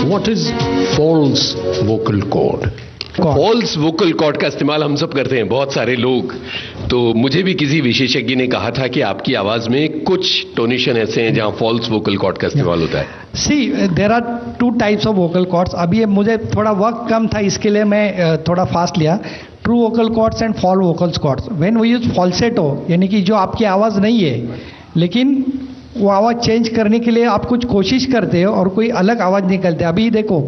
what is false vocal cord?
False vocal cord का इस्तेमाल हम सब करते हैं, बहुत सारे लोग। तो मुझे भी किसी विशेषज्ञ ने कहा था कि आपकी आवाज में कुछ टोनेशन ऐसे हैं जहां फॉल्स वोकल कॉर्ड का इस्तेमाल होता है।
See there are 2 types of vocal cords. अभी ये मुझे थोड़ा वक्त कम था, इसके लिए मैं थोड़ा फास्ट लिया। True vocal cords and false vocal cords. When we use falsetto, यानी कि जो आपकी आवाज़ नहीं है लेकिन वो आवाज़ चेंज करने के लिए आप कुछ कोशिश करते हो और कोई अलग आवाज़ निकलते है। अभी देखो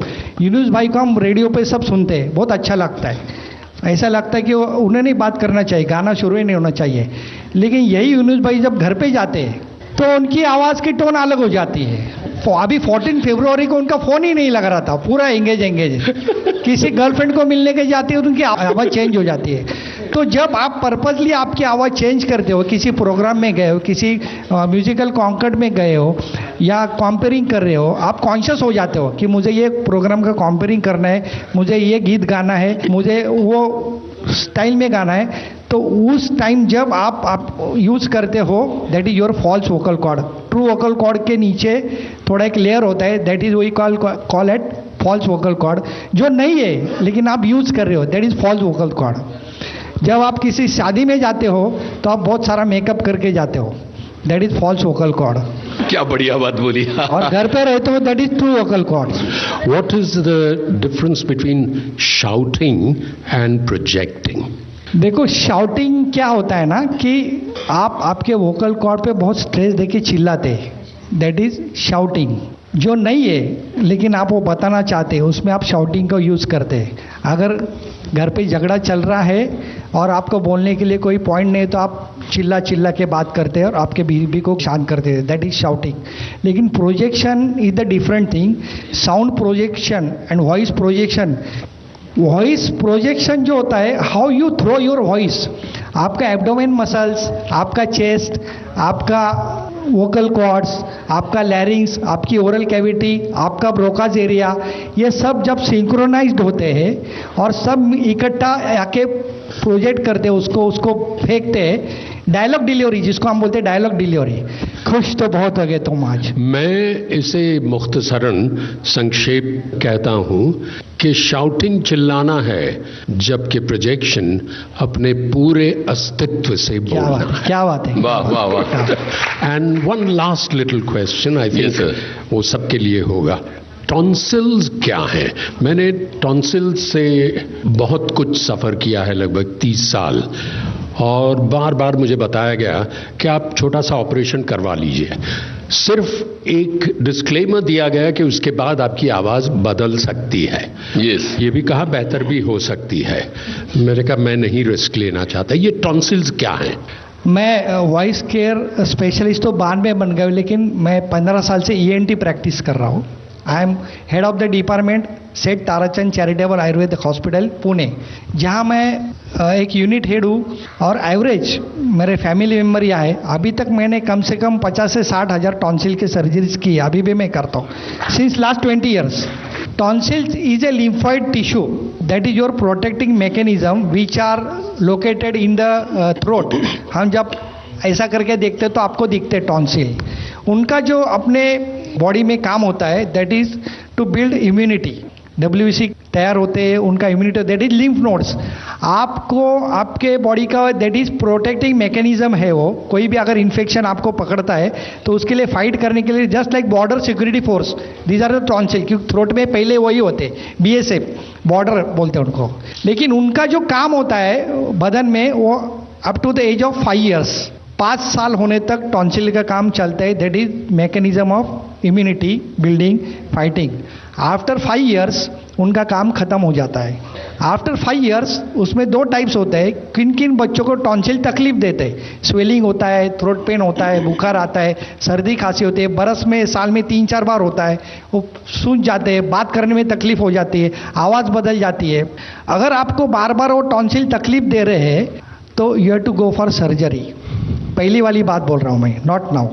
यूनुस भाई को हम रेडियो पे सब सुनते हैं, बहुत अच्छा लगता है, ऐसा लगता है कि उन्हें नहीं बात करना चाहिए, गाना शुरू ही नहीं होना चाहिए। लेकिन यही यूनुस भाई जब घर पे जाते हैं तो उनकी आवाज़ की टोन अलग हो जाती है। अभी 14 फरवरी को उनका फ़ोन ही नहीं लग रहा था, पूरा एंगेज किसी गर्लफ्रेंड को मिलने के जाते हो तो उनकी आवाज़ चेंज हो जाती है। तो जब आप पर्पजली आपकी आवाज़ चेंज करते हो, किसी प्रोग्राम में गए हो, किसी म्यूजिकल कॉन्सर्ट में गए हो या कॉम्पेयरिंग कर रहे हो, आप कॉन्शियस हो जाते हो कि मुझे ये प्रोग्राम का कॉम्पेयरिंग करना है, मुझे ये गीत गाना है, मुझे वो स्टाइल में गाना है। तो उस टाइम जब आप यूज़ करते हो, that is your false vocal cord. True vocal cord के नीचे थोड़ा एक लेयर होता है, that is we call it false vocal cord, जो नहीं है लेकिन आप यूज कर रहे हो, that is false vocal cord. जब आप किसी शादी में जाते हो तो आप बहुत सारा मेकअप करके जाते हो, that is false vocal cord.
क्या बढ़िया बात बोली।
और घर पे रहते हो, that is true vocal cord.
What is the difference between shouting and projecting?
देखो शाउटिंग क्या होता है ना कि आप आपके वोकल कॉर्ड पे बहुत स्ट्रेस देके चिल्लाते हैं, दैट इज शाउटिंग। जो नहीं है लेकिन आप वो बताना चाहते हैं, उसमें आप शाउटिंग का यूज़ करते हैं। अगर घर पे झगड़ा चल रहा है और आपको बोलने के लिए कोई पॉइंट नहीं है तो आप चिल्ला चिल्ला के बात करते हैं और आपके बीवी को शांत करते हैं, दैट इज शाउटिंग। लेकिन projection is the different thing. Sound projection and voice projection, voice projection जो होता है, how you throw your voice, आपका एब्डोमेन मसल्स, आपका चेस्ट, आपका वोकल कॉर्ड्स, आपका लैरिंग्स, आपकी ओरल कैविटी, आपका ब्रोकाज एरिया, ये सब जब सिंक्रोनाइज्ड होते हैं और सब इकट्ठा आके प्रोजेक्ट करते हैं, उसको फेंकते हैं, डायलॉग डिलीवरी जिसको हम बोलते हैं डायलॉग डिलीवरी। खुश तो बहुत हो गए तुम आज।
मैं इसे मुख्तसरन संक्षेप कहता हूं कि शाउटिंग चिल्लाना है, जबकि प्रोजेक्शन अपने पूरे अस्तित्व से बोलना है।
क्या बात है।
वाह वाह वाह।
And one last little question, I
Yes,
think
sir.
वो सबके लिए होगा। टॉन्सिल्स क्या है? मैंने टॉन्सिल्स से बहुत कुछ सफ़र किया है, लगभग 30 साल, और बार बार मुझे बताया गया कि आप छोटा सा ऑपरेशन करवा लीजिए। सिर्फ एक डिस्क्लेमर दिया गया कि उसके बाद आपकी आवाज़ बदल सकती है।
यस।
ये भी कहा बेहतर भी हो सकती है। मैंने कहा मैं नहीं रिस्क लेना चाहता। ये टॉन्सिल्स क्या हैं?
मैं वॉइस केयर स्पेशलिस्ट तो बाद में बन गया, लेकिन मैं 15 साल से ENT प्रैक्टिस कर रहा हूँ। I am head of the department सेठ ताराचंद चैरिटेबल आयुर्वेद हॉस्पिटल पुणे, जहाँ मैं एक यूनिट हेड हूँ और एवरेज मेरे फैमिली मेम्बर यहाँ है। अभी तक मैंने कम से कम 50 से 60 हज़ार टॉन्सिल के सर्जरीज की है, अभी भी मैं करता हूँ since last 20 years. Tonsils is a lymphoid tissue that is your protecting mechanism which are located in the throat. हम जब ऐसा करके देखते हैं तो आपको दिखते हैं टॉन्सिल। उनका जो अपने बॉडी में काम होता है that is to build immunity. WBC तैयार होते हैं, उनका immunity that is lymph nodes. आपको आपके बॉडी का दैट इज प्रोटेक्टिंग मैकेनिज्म है। वो कोई भी अगर इन्फेक्शन आपको पकड़ता है तो उसके लिए फाइट करने के लिए just like border security force, these are the tonsil, क्योंकि थ्रोट में पहले वही होते BSF बॉर्डर बोलते हैं उनको। लेकिन उनका जो काम होता है बदन में वो up to the age of 5 years, 5 साल होने तक टॉन्सिल का काम चलता है, that is mechanism of immunity building fighting. After 5 years उनका काम खत्म हो जाता है। आफ्टर 5 ईयर्स उसमें 2 टाइप्स होते हैं। किन किन बच्चों को टॉन्सिल तकलीफ देते हैं, स्वेलिंग होता है, थ्रोट पेन होता है, बुखार आता है, सर्दी खांसी होती है, बरस में साल में 3-4 बार होता है, वो सूज जाते हैं, बात करने में तकलीफ हो जाती है, आवाज़ बदल जाती है। अगर आपको बार बार वो टॉन्सिल तकलीफ दे रहे हैं तो you have to go for surgery. पहली वाली बात बोल रहा हूँ मैं, नॉट नाउ,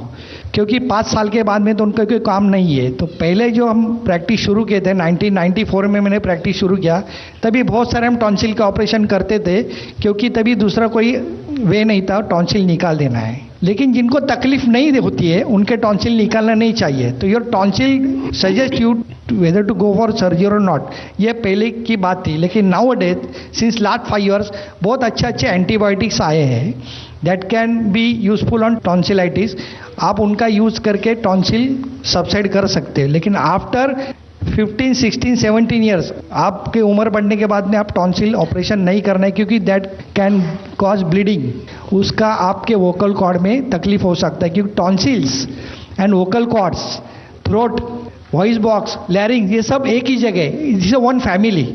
क्योंकि 5 साल के बाद में तो उनका कोई काम नहीं है। तो पहले जो हम प्रैक्टिस शुरू किए थे 1994 में मैंने प्रैक्टिस शुरू किया, तभी बहुत सारे हम टॉन्सिल का ऑपरेशन करते थे, क्योंकि तभी दूसरा कोई वे नहीं था, टॉन्सिल निकाल देना है। लेकिन जिनको तकलीफ नहीं होती है उनके टॉन्सिल निकालना नहीं चाहिए। तो your tonsil suggest you whether to go for surgery और नॉट, ये पहले की बात थी। लेकिन nowadays since last 5 years बहुत अच्छे एंटीबायोटिक्स आए हैं that can be useful on tonsillitis. आप उनका यूज करके टॉन्सिल सबसाइड कर सकते हैं। लेकिन आफ्टर 15, 16, 17 ईयर्स आपके उम्र बढ़ने के बाद में आप टॉन्सिल ऑपरेशन नहीं करना है, क्योंकि दैट कैन कॉज ब्लीडिंग। उसका आपके वोकल कॉर्ड में तकलीफ हो सकता है, क्योंकि tonsils and vocal cords, throat, voice box, larynx, ये सब एक ही जगह, इट्स अ वन फैमिली।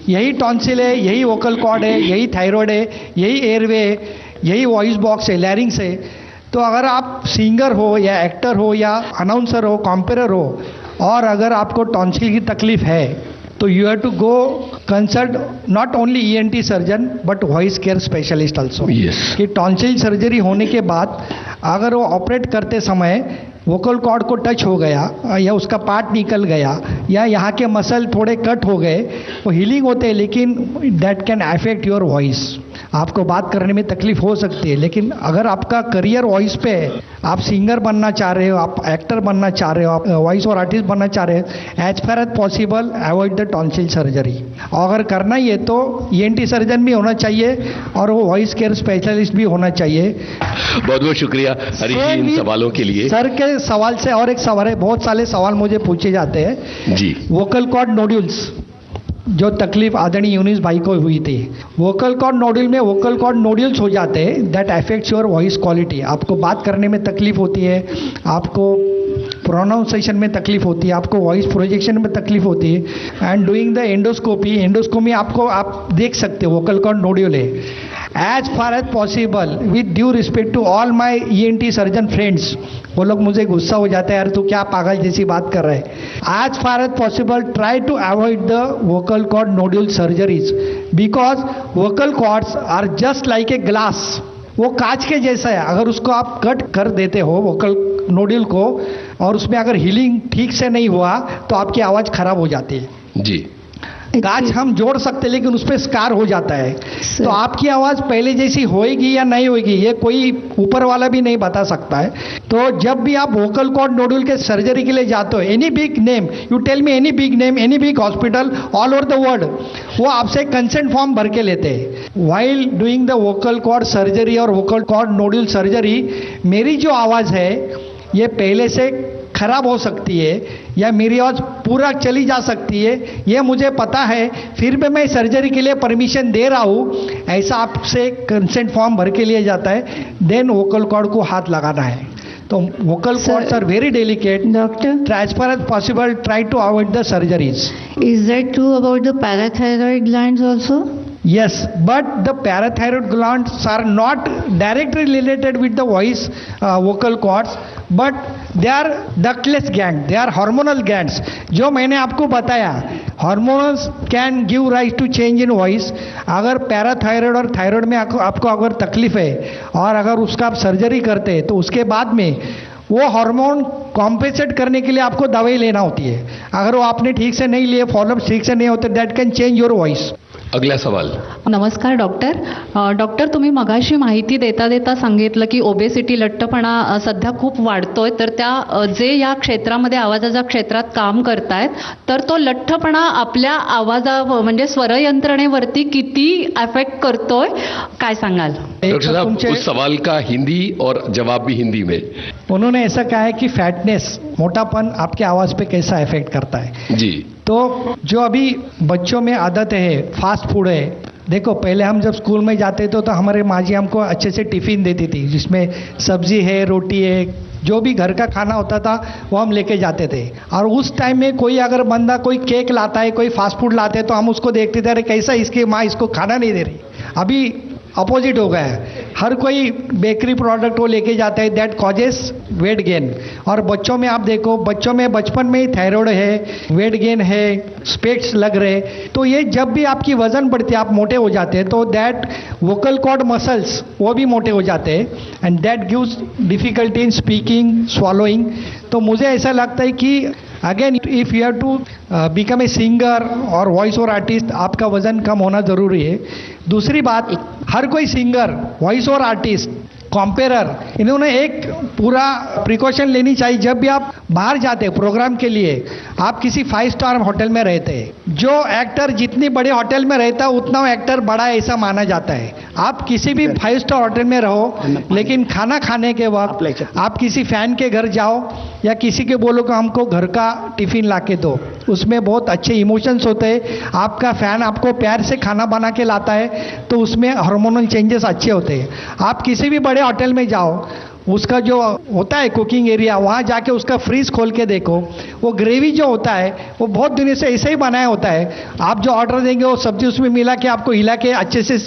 यही टॉन्सिल है, यही वोकल कॉर्ड है, यही थायराइड है, यही एयरवे है, यही वॉइस बॉक्स है, लैरिंग्स है। तो अगर आप सिंगर हो या एक्टर हो या अनाउंसर हो, कॉम्पेरर हो, और अगर आपको टॉन्सिल की तकलीफ है तो you have to go consult not only ENT surgeon but voice care specialist also. कि टॉन्सिल सर्जरी होने के बाद अगर वो ऑपरेट करते समय वोकल कॉर्ड को टच हो गया या उसका पार्ट निकल गया या यहाँ के मसल थोड़े कट हो गए, वो हीलिंग होते हैं, लेकिन that can affect your voice. आपको बात करने में तकलीफ हो सकती है, लेकिन अगर आपका करियर वॉइस पे है, आप सिंगर बनना चाह रहे हो, आप एक्टर बनना चाह रहे हो, आप वॉइस और आर्टिस्ट बनना चाह रहे हो, as far as possible avoid the tonsil surgery. और अगर करना ही है तो ENT सर्जन भी होना चाहिए और वो वॉइस केयर स्पेशलिस्ट भी होना चाहिए।
बहुत बहुत शुक्रिया हरीश जी इन सवालों के लिए।
सर के सवाल से और एक सवाल है, बहुत सारे सवाल मुझे पूछे जाते हैं
जी।
वोकल कॉर्ड नोड्यूल्स जो तकलीफ आदरणीय यूनिस भाई को हुई थी, वोकल कॉर्ड नोड्यूल में वोकल कॉर्ड नोड्यूल्स हो जाते हैं that affects your voice quality. आपको बात करने में तकलीफ होती है, आपको प्रोनाउंसिएशन में तकलीफ होती है, आपको वॉइस प्रोजेक्शन में तकलीफ होती है। एंड डूइंग द एंडोस्कोपी आपको आप देख सकते हो वोकल कॉर्ड नोड्यूल है। As far as possible with due respect to all my ENT surgeon friends, वो लोग मुझे गुस्सा हो जाता है, यार तू क्या पागल जैसी बात कर रहा है। As far as possible try to avoid the vocal cord nodule surgeries because vocal cords are just like a glass, वो कांच के जैसा है। अगर उसको आप कट कर देते हो वोकल नोड्यूल को और उसमें अगर हीलिंग ठीक से नहीं हुआ तो आपकी आवाज़ खराब हो जाती है।
जी।
कांच हम जोड़ सकते लेकिन उस पर स्कार हो जाता है, तो आपकी आवाज़ पहले जैसी होएगी या नहीं होएगी ये कोई ऊपर वाला भी नहीं बता सकता है। तो जब भी आप वोकल कॉर्ड नोड्यूल के सर्जरी के लिए जाते हो, any big name, you tell me any big name, any big hospital all over the world, वो आपसे कंसेंट फॉर्म भर के लेते हैं। While doing the vocal cord surgery और वोकल कॉर्ड नोड्यूल सर्जरी, मेरी जो आवाज़ है ये पहले से खराब हो सकती है या मेरी आवाज़ पूरा चली जा सकती है, ये मुझे पता है, फिर भी मैं सर्जरी के लिए परमिशन दे रहा हूँ, ऐसा आपसे कंसेंट फॉर्म भर के लिए जाता है, देन वोकल कॉर्ड को हाथ लगाना है। तो vocal cords are very delicate.
Doctor,
as far as possible try to avoid the surgeries.
is that true about the parathyroid glands also?
Yes, but the parathyroid glands are not directly related with the voice vocal cords, but they are ductless glands, they are hormonal glands. जो मैंने आपको बताया, hormones can give rise to change in voice. अगर पैराथायराइड और थायराइड में आपको अगर तकलीफ है और अगर उसका आप सर्जरी करते हैं तो उसके बाद में वो हार्मोन कॉम्पेंसेट करने के लिए आपको दवाई लेना होती है। अगर वो आपने ठीक से नहीं लिए, फॉलोअप ठीक से नहीं होते, that can change your voice.
अगला सवाल।
नमस्कार डॉक्टर। डॉक्टर, तुम्ही मगाशी माहिती देता देता सांगितलं की ओबेसिटी, लठ्ठपणा सध्या खूप वाढतोय, तर त्या जे या क्षेत्रामध्ये आवाजाच्या क्षेत्रात काम करतायत तर तो लठ्ठपणा आपल्या आवाजा म्हणजे स्वरयंत्रणेवरती किती अफेक्ट करतोय, काय सांगाल?
डॉक्टर साहब, उस सवाल का हिंदी और जवाब भी हिंदी में।
उन्होंने ऐसा कहा है कि फैटनेस, मोटापन आपकी आवाज़ पे कैसा इफेक्ट करता है।
जी।
तो जो अभी बच्चों में आदत है, फास्ट फूड है, देखो पहले हम जब स्कूल में जाते थे तो हमारे माँ जी हमको अच्छे से टिफ़िन देती थी जिसमें सब्जी है, रोटी है, जो भी घर का खाना होता था वो हम लेके जाते थे। और उस टाइम में कोई अगर बंदा कोई केक लाता है, कोई फास्ट फूड लाते हैं तो हम उसको देखते थे, अरे कैसा इसकी माँ इसको खाना नहीं दे रही। अभी अपोजिट हो गया है, हर कोई बेकरी प्रोडक्ट वो लेके जाता है, दैट कॉजेस वेट गेन। और बच्चों में आप देखो, बच्चों में बचपन में ही थायराइड है, वेट गेन है, स्पेक्स लग रहे, तो ये जब भी आपकी वजन बढ़ती है, आप मोटे हो जाते हैं, तो दैट वोकल कॉर्ड मसल्स वो भी मोटे हो जाते हैं and that gives difficulty in speaking, swallowing. तो मुझे ऐसा लगता है कि again if you have to become a singer और वॉइस और आर्टिस्ट, आपका वजन कम होना ज़रूरी है। दूसरी बात, हर कोई सिंगर, वॉइस और आर्टिस्ट, कॉम्पेरर, इन्होंने एक पूरा प्रिकॉशन लेनी चाहिए। जब भी आप बाहर जाते हैं प्रोग्राम के लिए, आप किसी 5 स्टार होटल में रहते हैं, जो एक्टर जितनी बड़े होटल में रहता है उतना एक्टर बड़ा है ऐसा माना जाता है। आप किसी भी 5 स्टार होटल में रहो, लेकिन खाना खाने के वक्त आप किसी फैन के घर जाओ या किसी के बोलो कि हमको घर का टिफ़िन ला के दो, उसमें बहुत अच्छे इमोशंस होते हैं। आपका फैन आपको प्यार से खाना बना के लाता है तो उसमें हार्मोनल चेंजेस अच्छे होते हैं। आप किसी भी बड़े होटल में जाओ, उसका जो होता है कुकिंग एरिया, वहाँ जाके उसका फ्रीज खोल के देखो, वो ग्रेवी जो होता है वो बहुत दिनों से ऐसे ही बनाया होता है। आप जो ऑर्डर देंगे वो सब्जी उसमें मिला के आपको हिला के अच्छे से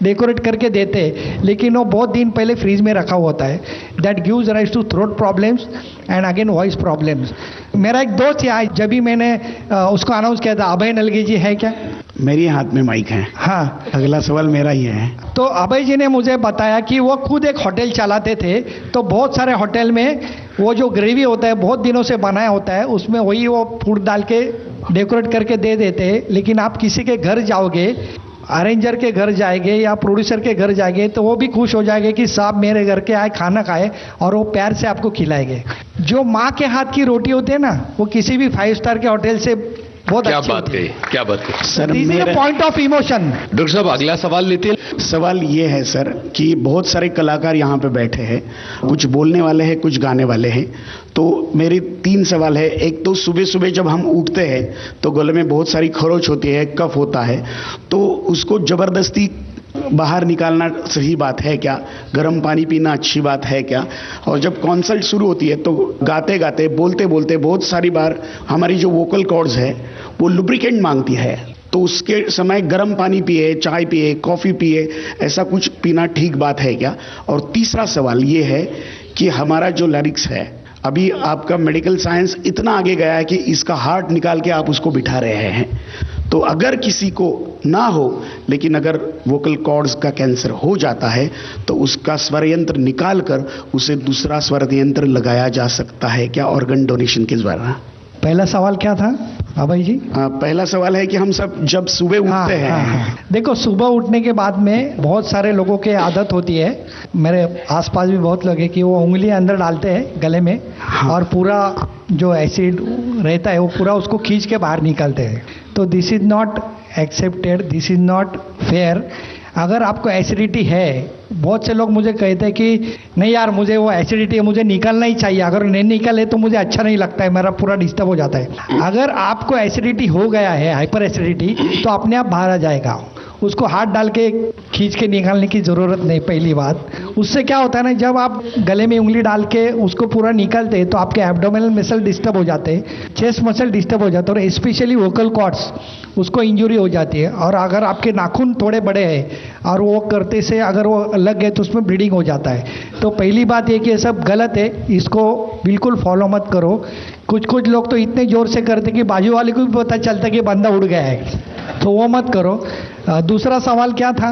डेकोरेट करके देते हैं, लेकिन वो बहुत दिन पहले फ्रीज में रखा हुआ होता है। That gives rise to throat problems and again voice problems. मेरा एक दोस्त है, जब भी मैंने उसको अनाउंस किया था, अभय नलगी जी है क्या?
मेरे हाथ में माइक है।
हाँ,
अगला सवाल मेरा ही है।
तो अभय जी ने मुझे बताया कि वो खुद एक होटल चलाते थे, तो बहुत सारे होटल में वो जो ग्रेवी होता है बहुत दिनों से बनाया होता है, उसमें वही वो फूड डाल के डेकोरेट करके दे देते हैं। लेकिन आप किसी के घर जाओगे, अरेंजर के घर जाएंगे या प्रोड्यूसर के घर जाएंगे तो वो भी खुश हो जाएंगे कि साहब मेरे घर के आए, खाना खाए, और वो प्यार से आपको खिलाएंगे। जो माँ के हाथ की रोटी होती है ना, वो किसी भी 5 स्टार के होटल से बहुत
क्या
अच्छी
बात
होती है।
कही, क्या बात कही
सर। मेरा
पॉइंट ऑफ इमोशन।
डॉक्टर साहब अगला सवाल लेते हैं।
सवाल ये है सर कि बहुत सारे कलाकार यहाँ पे बैठे हैं, कुछ बोलने वाले हैं, कुछ गाने वाले हैं। तो मेरे 3 सवाल है। एक तो सुबह सुबह जब हम उठते हैं तो गले में बहुत सारी खरोच होती है, कफ होता है, तो उसको जबरदस्ती बाहर निकालना सही बात है क्या? गर्म पानी पीना अच्छी बात है क्या? और जब कॉन्सर्ट शुरू होती है तो गाते गाते, बोलते बोलते बहुत सारी बार हमारी जो वोकल कॉर्ड्स है वो लुब्रिकेंट मांगती है, तो उसके समय गर्म पानी पिए, चाय पिए, कॉफ़ी पिए, ऐसा कुछ पीना ठीक बात है क्या? और तीसरा सवाल ये है कि हमारा जो लिरिक्स है, अभी आपका मेडिकल साइंस इतना आगे गया है कि इसका हार्ट निकाल के आप उसको बिठा रहे हैं, तो अगर किसी को ना हो लेकिन अगर वोकल कॉर्ड्स का कैंसर हो जाता है तो उसका स्वर यंत्र निकाल कर उसे दूसरा स्वर यंत्र लगाया जा सकता है क्या ऑर्गन डोनेशन के द्वारा?
पहला सवाल क्या था अभय जी?
पहला सवाल है कि हम सब जब सुबह उठते हैं।
देखो, सुबह उठने के बाद में बहुत सारे लोगों के आदत होती है, मेरे आसपास भी बहुत लोग हैं कि वो उंगलियां अंदर डालते हैं गले में, और पूरा जो एसिड रहता है वो पूरा उसको खींच के बाहर निकालते हैं। तो this is not accepted, this is not fair. अगर आपको एसिडिटी है, बहुत से लोग मुझे कहते हैं कि नहीं यार मुझे वो एसिडिटी है, मुझे निकलना ही चाहिए, अगर नहीं निकले तो मुझे अच्छा नहीं लगता है, मेरा पूरा डिस्टर्ब हो जाता है। अगर आपको एसिडिटी हो गया है, हाइपर एसिडिटी, तो अपने आप बाहर आ जाएगा, उसको हाथ डाल के खींच के निकालने की ज़रूरत नहीं। पहली बात, उससे क्या होता है ना, जब आप गले में उंगली डाल के उसको पूरा निकालते हैं तो आपके एब्डोमिनल मसल डिस्टर्ब हो जाते हैं, चेस्ट मसल डिस्टर्ब हो जाते हैं, और स्पेशली वोकल कॉर्ड्स उसको इंजरी हो जाती है। और अगर आपके नाखून थोड़े बड़े हैं और वो करते से अगर वो लग गए तो उसमें ब्लीडिंग हो जाता है। तो पहली बात ये कि ये सब गलत है, इसको बिल्कुल फॉलो मत करो। कुछ लोग तो इतने ज़ोर से करते कि बाजू वाले को भी पता चलता कि बंदा उड़ गया है, तो वो मत करो। दूसरा सवाल क्या था?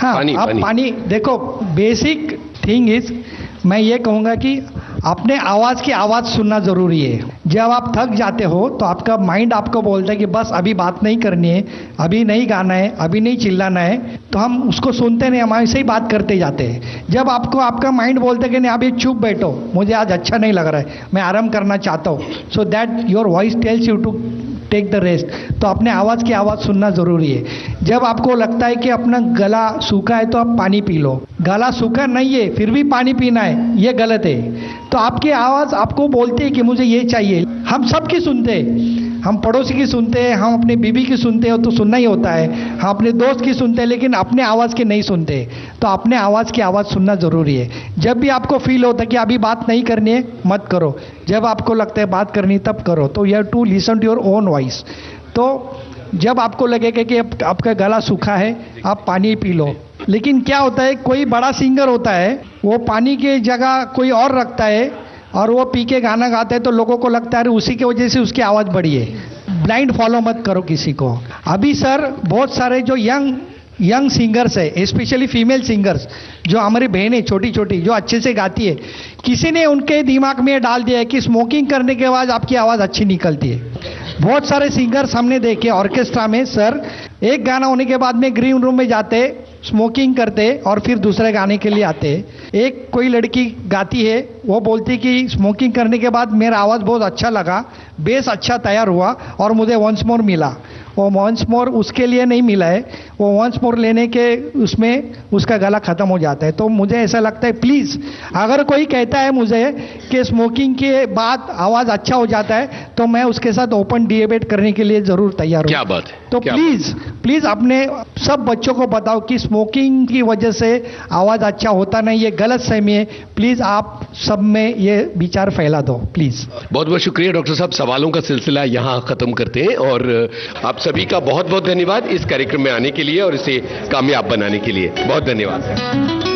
हाँ, अब पानी देखो, बेसिक थिंग इज, मैं ये कहूँगा कि अपने आवाज़ की आवाज़ सुनना ज़रूरी है। जब आप थक जाते हो तो आपका माइंड आपको बोलता है कि बस अभी बात नहीं करनी है, अभी नहीं गाना है, अभी नहीं चिल्लाना है, तो हम उसको सुनते नहीं, हम ऐसे ही बात करते जाते हैं। जब आपको आपका माइंड बोलता है कि नहीं अभी चुप बैठो, मुझे आज अच्छा नहीं लग रहा है, मैं आराम करना चाहता हूँ, so that your voice tells you to take the rest, तो अपने आवाज़ की आवाज़ सुनना ज़रूरी है। जब आपको लगता है कि अपना गला सूखा है तो आप पानी पी लो, गला सूखा नहीं है फिर भी पानी पीना है, ये गलत है। तो आपकी आवाज़ आपको बोलती है कि मुझे ये चाहिए। हम सबकी सुनते हैं, हम पड़ोसी की सुनते हैं, हम अपने बीबी की सुनते हैं तो सुनना ही होता है, हम अपने दोस्त की सुनते हैं लेकिन अपने आवाज़ की नहीं सुनते। तो अपने आवाज़ की आवाज़ सुनना ज़रूरी है। जब भी आपको फील होता है कि अभी बात नहीं करनी है, मत करो। जब आपको लगता है बात करनी तब करो। तो you have to listen to your own voice. तो जब आपको लगेगा कि आपका गला सूखा है, आप पानी पी लो। लेकिन क्या होता है, कोई बड़ा सिंगर होता है, वो पानी की जगह कोई और रखता है और वो पी के गाना गाता है, तो लोगों को लगता है उसी की वजह से उसकी आवाज़ बढ़ी है। ब्लाइंड फॉलो मत करो किसी को। अभी सर बहुत सारे जो यंग सिंगर्स है, स्पेशली फीमेल सिंगर्स, जो हमारी बहनें छोटी छोटी जो अच्छे से गाती है, किसी ने उनके दिमाग में डाल दिया है कि स्मोकिंग करने के बाद आपकी आवाज़ अच्छी निकलती है। बहुत सारे सिंगर्स हमने देखे ऑर्केस्ट्रा में, सर एक गाना होने के बाद में ग्रीन रूम में जाते, स्मोकिंग करते और फिर दूसरे गाने के लिए आते। एक कोई लड़की गाती है, वो बोलती कि स्मोकिंग करने के बाद मेरा आवाज़ बहुत अच्छा लगा, बेस अच्छा तैयार हुआ और मुझे वंस मोर मिला। वो वंस मोर उसके लिए नहीं मिला है, वो वंस मोर लेने के उसमें उसका गला ख़त्म हो जाता है। तो मुझे ऐसा लगता है, प्लीज़ अगर कोई कहता है मुझे कि स्मोकिंग के बाद आवाज़ अच्छा हो जाता है, तो मैं उसके साथ ओपन डिबेट करने के लिए ज़रूर तैयार हूँ।
क्या बात है।
तो प्लीज़ अपने सब बच्चों को बताओ कि स्मोकिंग की वजह से आवाज़ अच्छा होता नहीं, ये गलत सहमी है। प्लीज़ आप सब में ये विचार फैला दो, प्लीज़।
बहुत बहुत शुक्रिया डॉक्टर साहब। सवालों का सिलसिला यहाँ ख़त्म करते हैं और आप सभी का बहुत बहुत धन्यवाद इस कार्यक्रम में आने के लिए और इसे कामयाब बनाने के लिए। बहुत धन्यवाद।